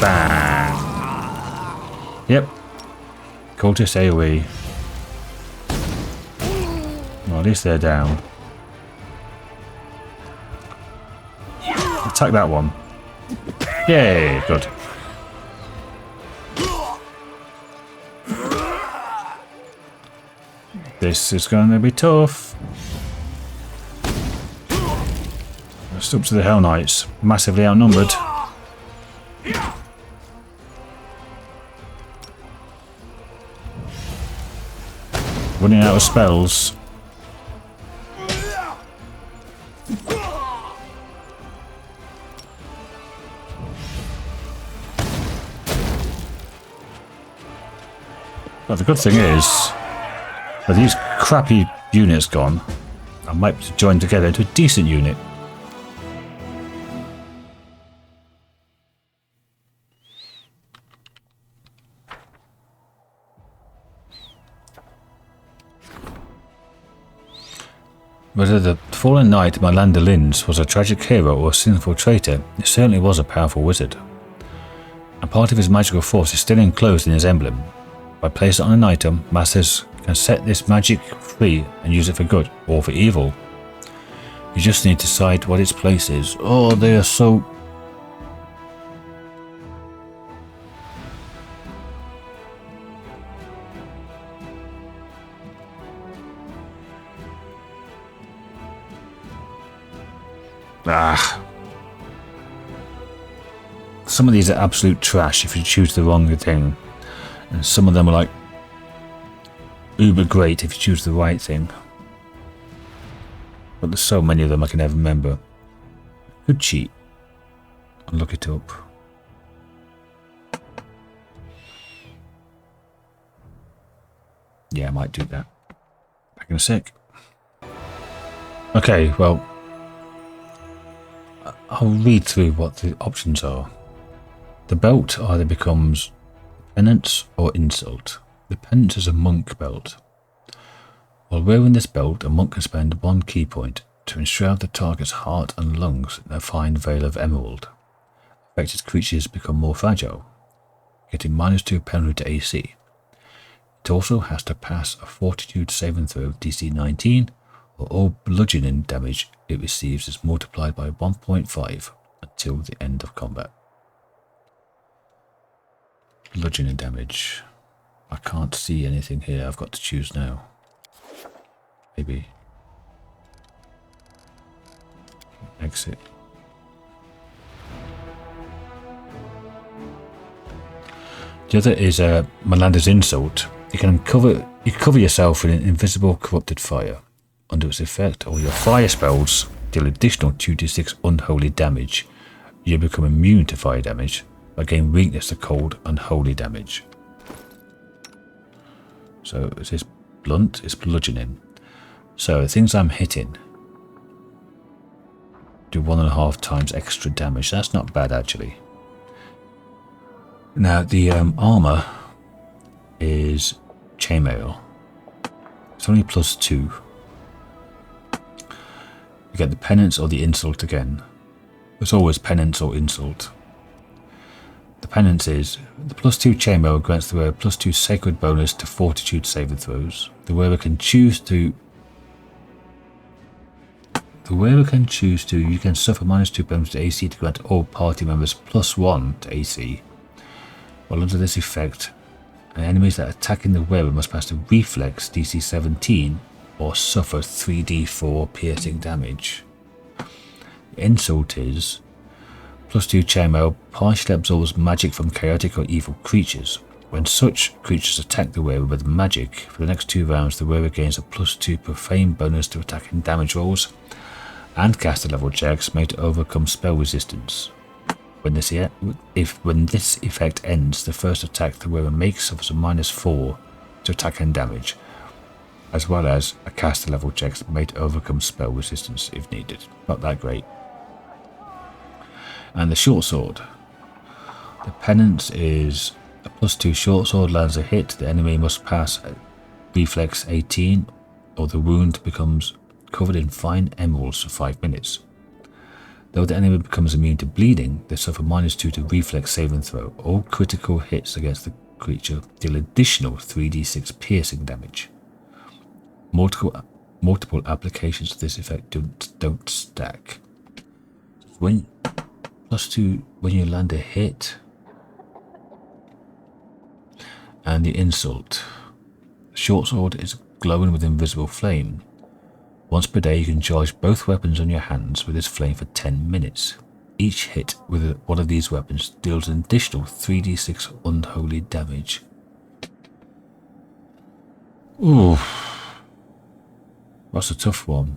Bang! Yep. Cultist AoE. Well, at least they're down. Attack that one. Yay, good. This is going to be tough. It's up to the Hell Knights. Massively outnumbered. Running out of spells. But the good thing is, with these crappy units gone, I might be able to join together into a decent unit. Whether the fallen knight Malander Linz was a tragic hero or a sinful traitor, he certainly was a powerful wizard. A part of his magical force is still enclosed in his emblem. By placing it on an item, masters can set this magic free and use it for good or for evil. You just need to decide what its place is. Oh, they are so... Some of these are absolute trash if you choose the wrong thing. And some of them are like uber great if you choose the right thing. But there's so many of them I can never remember. Could cheat and look it up. Yeah, I might do that. Back in a sec. Okay, well, I'll read through what the options are. The belt either becomes penance or insult. The penance is a monk belt. While wearing this belt, a monk can spend one key point to enshroud the target's heart and lungs in a fine veil of emerald. Affected creatures become more fragile, getting -2 penalty to AC. It also has to pass a fortitude saving throw of DC 19, or all bludgeoning damage it receives is multiplied by 1.5 until the end of combat. Bludgeoning damage. I can't see anything here. I've got to choose now. Maybe. Exit. The other is Melander's Insult. You can cover yourself in an invisible corrupted fire. Under its effect, all your fire spells deal additional 2d6 unholy damage. You become immune to fire damage, but gain weakness to cold unholy damage. So is this blunt? It's bludgeoning. So the things I'm hitting do 1.5 times extra damage. That's not bad actually. Now the armor is chainmail. It's only +2. You get the penance or the insult again. There's always penance or insult. The penance is the +2 chainmail grants the wearer +2 sacred bonus to fortitude saving throws. The wearer can choose to. You can suffer -2 bonus to AC to grant all party members +1 to AC. While under this effect, enemies that attacking the wearer must pass the reflex DC 17 or suffer 3d4 piercing damage. The insult is +2 chainmail partially absorbs magic from chaotic or evil creatures. When such creatures attack the wearer with magic, for the next 2 rounds the wearer gains a +2 profane bonus to attacking damage rolls and caster level checks made to overcome spell resistance. When this effect ends, the first attack the wearer makes suffers a -4 to attack and damage, as well as a caster level checks made to overcome spell resistance if needed. Not that great. And the short sword. The penance is a +2 short sword lands a hit. The enemy must pass a reflex 18 or the wound becomes covered in fine emeralds for 5 minutes. Though the enemy becomes immune to bleeding, they suffer -2 to reflex saving throw. All critical hits against the creature deal additional 3d6 piercing damage. Multiple applications of this effect don't stack. When +2 when you land a hit, and the insult. The short sword is glowing with invisible flame. Once per day you can charge both weapons on your hands with this flame for 10 minutes. Each hit with one of these weapons deals an additional 3d6 unholy damage. Ooh, that's a tough one.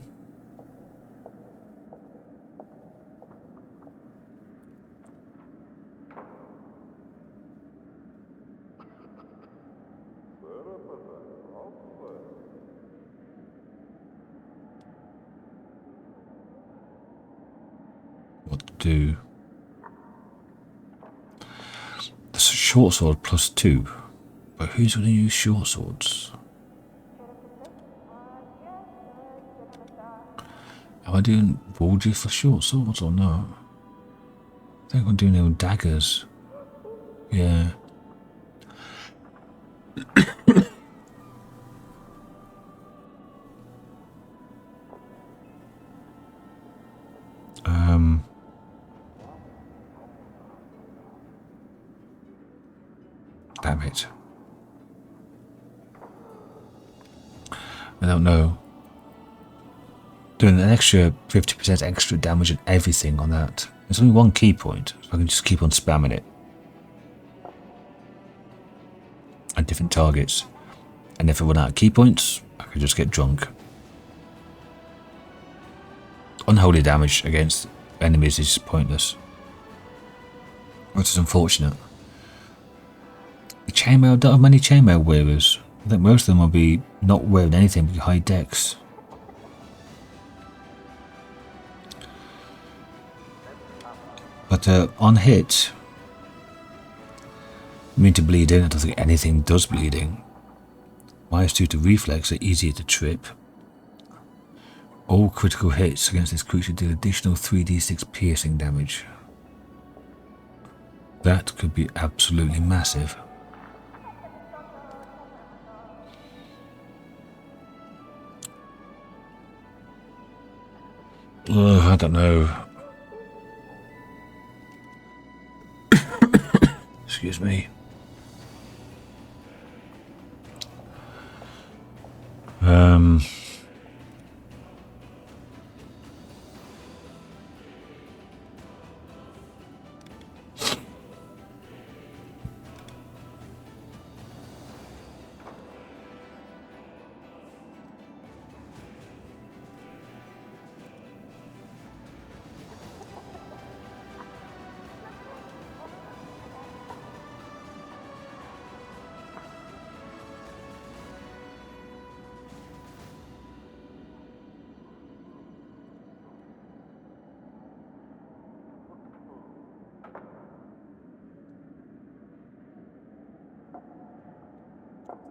What to do? The short sword +2, but who's going to use short swords? Am I doing Woljif for short swords or no? I think I'm doing them daggers. Yeah. Damn it. I don't know. Doing an extra 50% extra damage and everything on that. There's only one key point, so I can just keep on spamming it. At different targets. And if I run out of key points, I can just get drunk. Unholy damage against enemies is pointless. Which is unfortunate. The chainmail, don't have many chainmail wearers. I think most of them will be not wearing anything but high decks. But on hit, immune to bleeding, I don't think anything does bleeding. -2 to reflex are easier to trip. All critical hits against this creature deal additional 3d6 piercing damage. That could be absolutely massive. I don't know. Excuse me.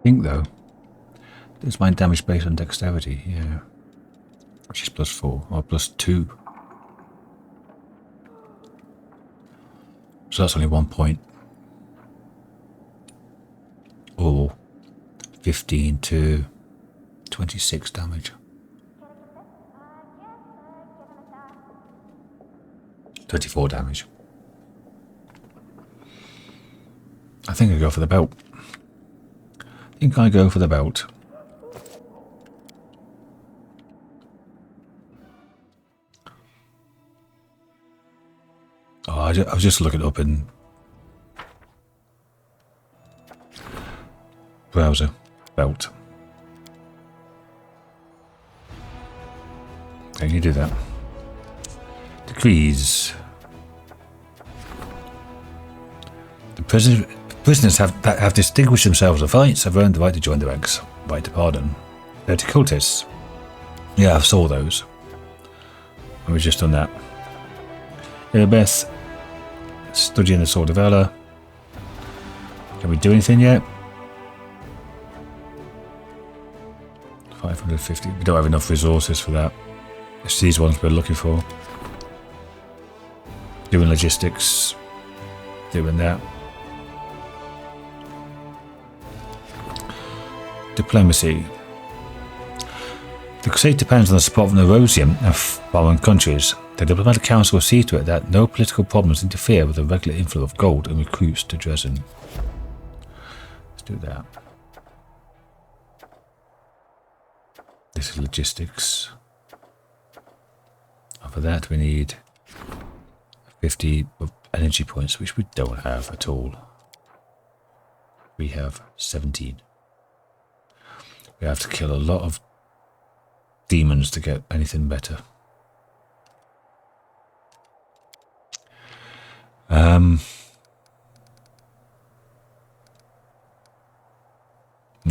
think though, it's my damage based on dexterity, yeah. Which is +4 or +2. So that's only 1 point. Or 15 to 26 damage. 34 damage. I think I go for the belt. Oh, I was just looking up in browser. Belt. Can you do that? Decrees. The prisoners have distinguished themselves in fights, have earned the right to join the ranks. Right to pardon. They're to cultists. Yeah, I saw those. I was just on that. Beth, studying the Sword of Valor. Can we do anything yet? 550. We don't have enough resources for that. It's these ones we're looking for. Doing logistics. Doing that. Diplomacy. The crusade depends on the support from the Rosian and foreign countries. The diplomatic council will see to it that no political problems interfere with the regular inflow of gold and recruits to Drezen. Let's do that. This is logistics. And for that we need 50 energy points, which we don't have at all. We have 17. We have to kill a lot of demons to get anything better.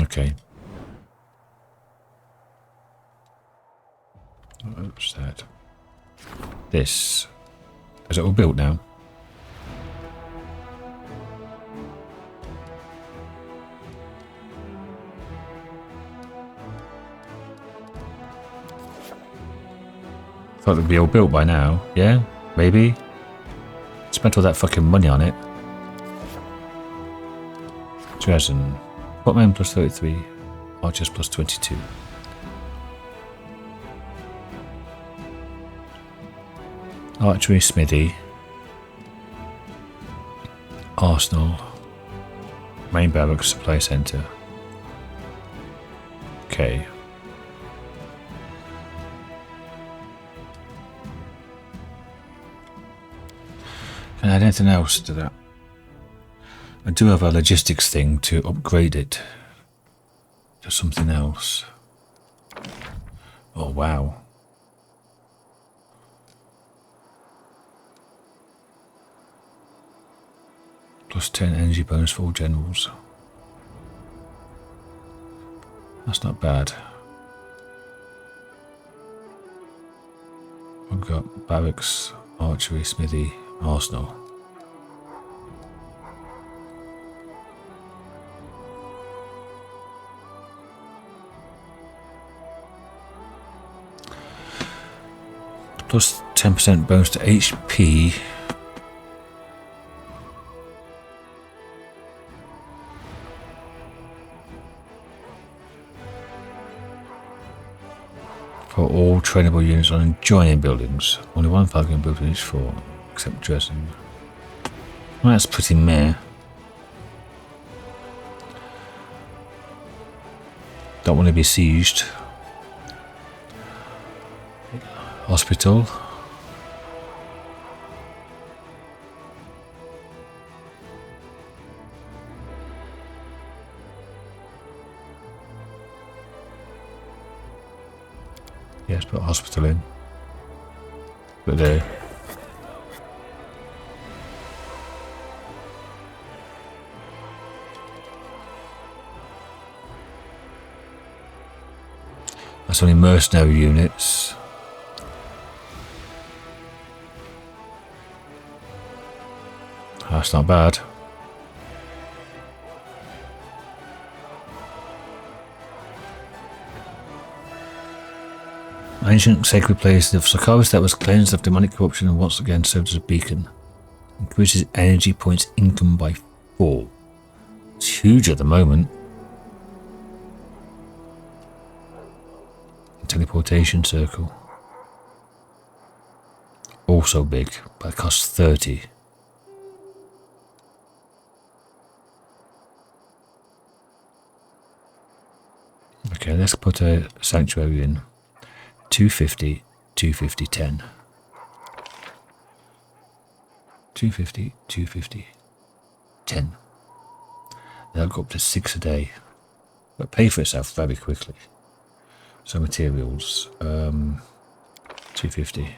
Okay. What's that? This. Is it all built now? Thought it'd be all built by now. Yeah? Maybe? Spent all that fucking money on it. Drezen. Botman plus 33. Archers plus 22. Archery smithy. Arsenal. Main barracks supply centre. Okay. Can I add anything else to that? I do have a logistics thing to upgrade it to something else. Oh wow. Plus 10 energy bonus for all generals. That's not bad. We've got barracks, archery, smithy, arsenal. Plus 10% bonus to HP. For all trainable units on adjoining buildings. Only one falcon built in each fort, except Drezen. Well, that's pretty meh. Don't want to be sieged. Hospital. Yes, put a hospital in. But there. That's only mercenary units. That's not bad. Ancient sacred place of Sarkoris that was cleansed of demonic corruption and once again served as a beacon. Increases energy points income by 4. It's huge at the moment. Teleportation circle. Also big, but it costs 30. Okay, let's put a sanctuary in. 250, 250, 10. 250, 250, 10. That'll go up to 6 a day. But pay for itself very quickly. So materials, 250.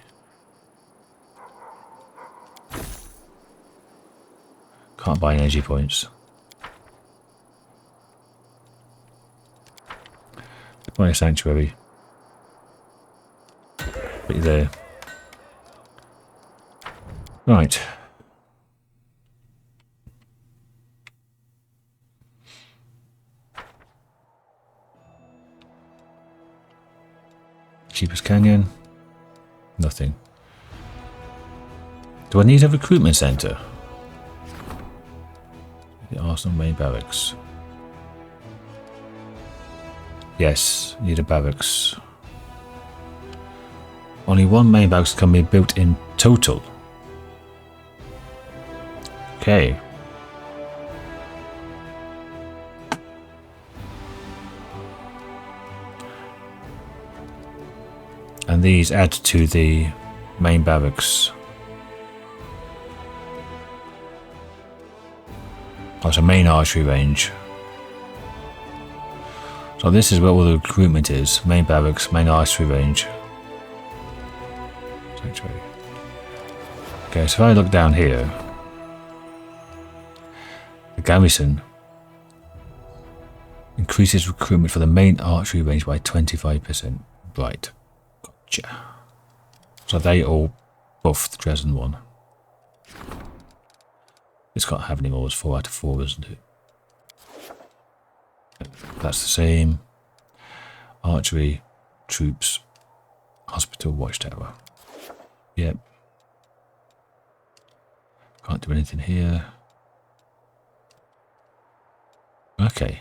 Can't buy energy points. Buy a sanctuary. Put you there. Right. Cheapest canyon. Nothing. Do I need a recruitment centre? The Arsenal main barracks. Yes, need a barracks. Only one main barracks can be built in total. Okay. And these add to the main barracks. That's a main archery range. So this is where all the recruitment is. Main barracks, main archery range. Sanctuary. Okay, so if I look down here, the garrison increases recruitment for the main archery range by 25%. Right. Gotcha. So they all buff the Drezen one. It's can't have any more, it's 4 out of 4, isn't it? That's the same. Archery, troops, hospital, watchtower. Yep. Can't do anything here. Okay.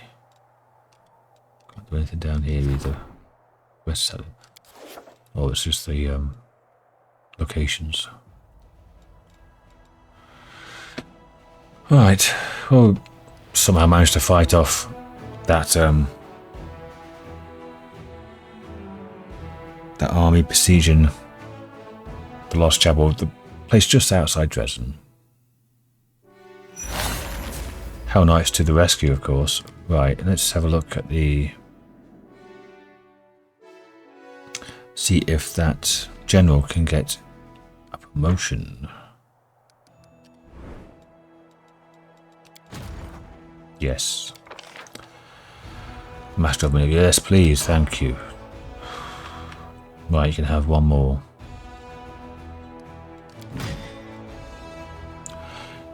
Can't do anything down here either. West side. Oh, it's just the locations. Right. Well, somehow managed to fight off that that army besieging the Lost Chapel, the place just outside Drezen. Hell Knights to the rescue, of course. Right, let's have a look at the... See if that general can get a promotion. Yes. Master of Maneuver. Yes, please. Thank you. Right, you can have one more.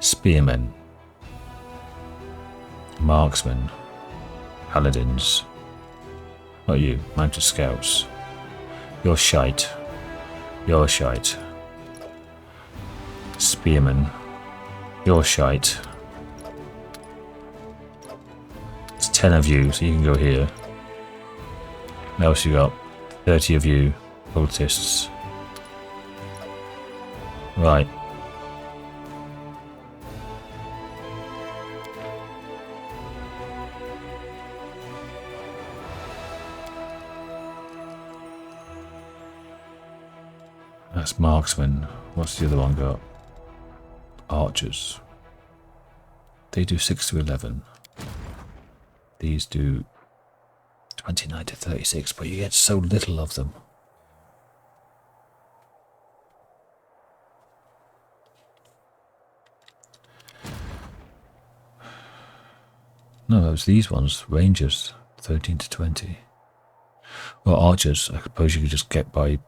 Spearmen. Marksmen. Paladins. What are you? Mounted scouts. You're shite. You're shite. Spearmen. You're shite. It's 10 of you, so you can go here. What else you got? 30 of you, cultists. Right. That's marksmen. What's the other one got? Archers. They do 6 to 11. These do 29 to 36, but you get so little of them. No, it was these ones. Rangers, 13 to 20. Well, archers, I suppose you could just get by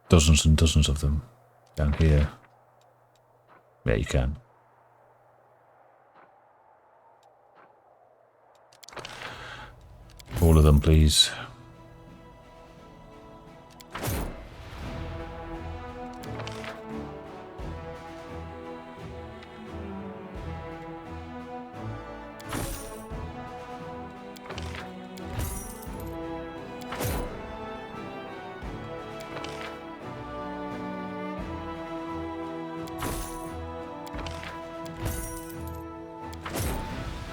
dozens and dozens of them down here. Yeah, you can. All of them, please.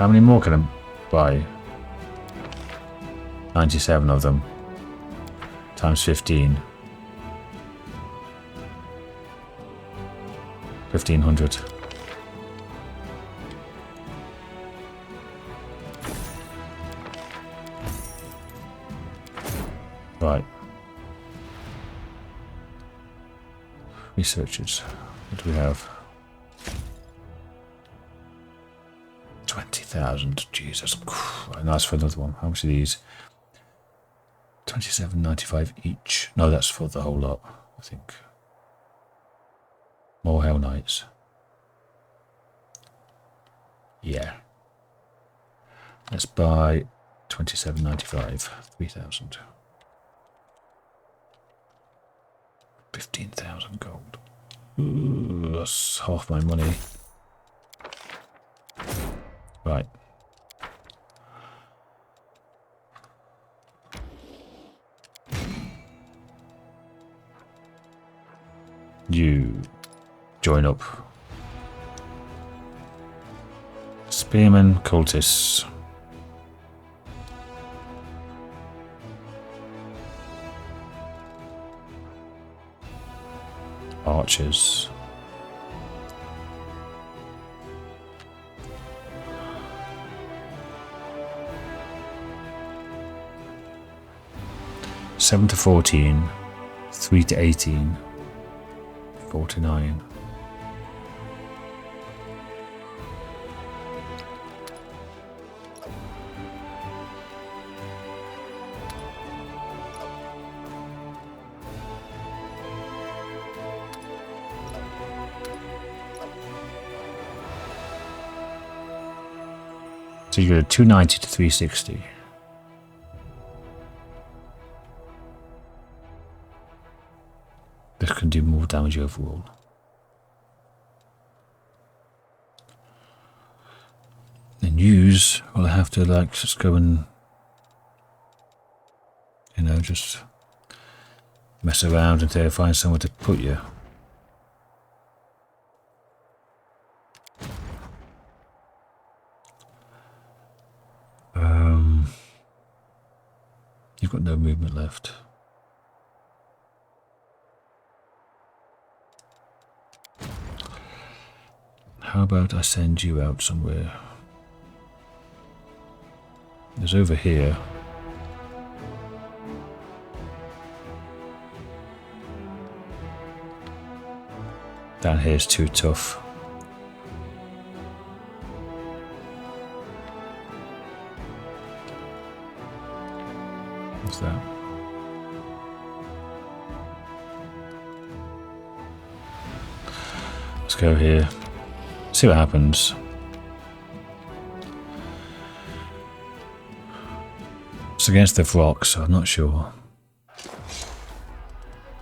How many more can I buy? 97 of them. Times 15. 1500. Right. Researchers. What do we have? 20,000. Jesus Christ. Nice for another one. How much are these? 27.95 each. No, that's for the whole lot, I think. More Hell Knights. Yeah. Let's buy 27.95. 3,000. 15,000 gold. Ooh, that's half my money. Right. You join up. Spearmen, cultists. Archers. Seven to 14, 3 to 18, 49. So you go to 290 to 360. This can do more damage overall. Then use, well, I have to like just go and, you know, just mess around until I find somewhere to put you. You've got no movement left. How about I send you out somewhere? There's over here. Down here's too tough. What's that? Let's go here. See what happens. It's against the rocks, so I'm not sure.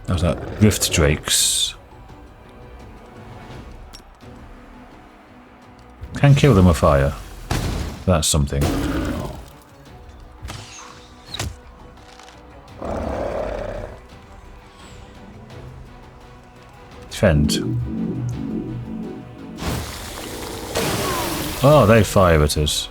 How's that? Rift Drakes. Can kill them with fire. That's something. Defend. Oh, they fire at us.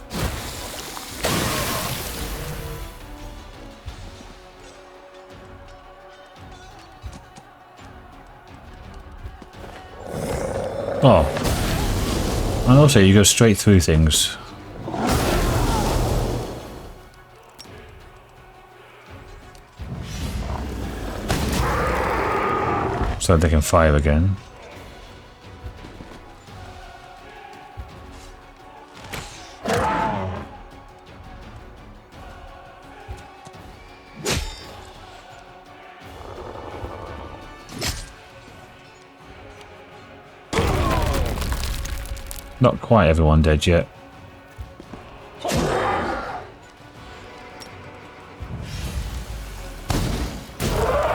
Oh. And also you go straight through things. So they can fire again. Not quite everyone dead yet.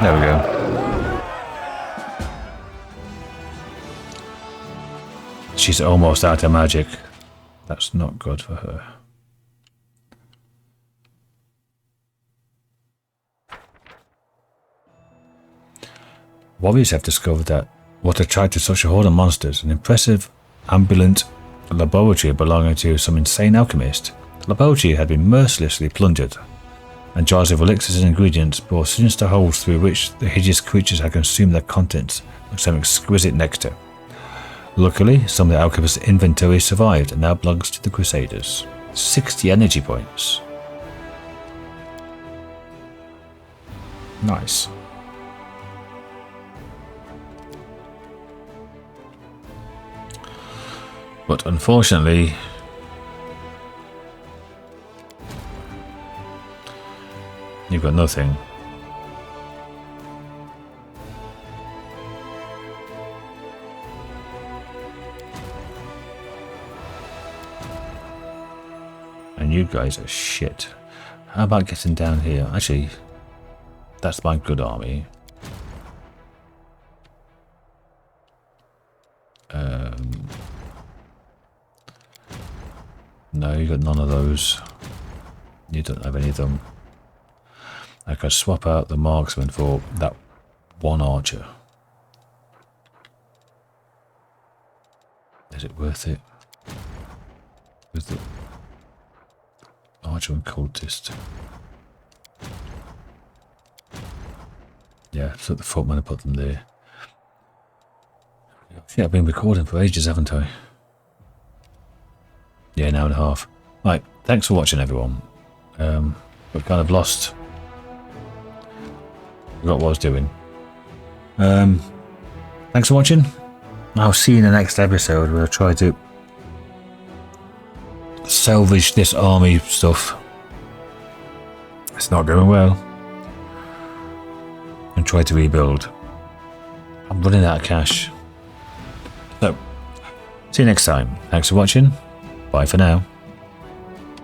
There we go. She's almost out of magic. That's not good for her. Warriors have discovered that what attracted such a horde of monsters, an impressive ambulant laboratory belonging to some insane alchemist. The laboratory had been mercilessly plundered, and jars of elixirs and ingredients bore sinister holes through which the hideous creatures had consumed their contents like some exquisite nectar. Luckily, some of the alchemist's inventory survived and now belongs to the crusaders. 60 energy points. Nice. But unfortunately, you've got nothing. And you guys are shit. How about getting down here? Actually, that's my good army. No, you got none of those. You don't have any of them. I could swap out the marksman for that one archer. Is it worth it? With the archer and cultist. Yeah, took the footman and put them there. Yeah, I've been recording for ages, haven't I? Yeah, an hour and a half. Right, thanks for watching, everyone. We've kind of lost. Forgot what I was doing. Thanks for watching. I'll see you in the next episode where I try to salvage this army stuff. It's not going well. And try to rebuild. I'm running out of cash. So, see you next time. Thanks for watching. Bye for now.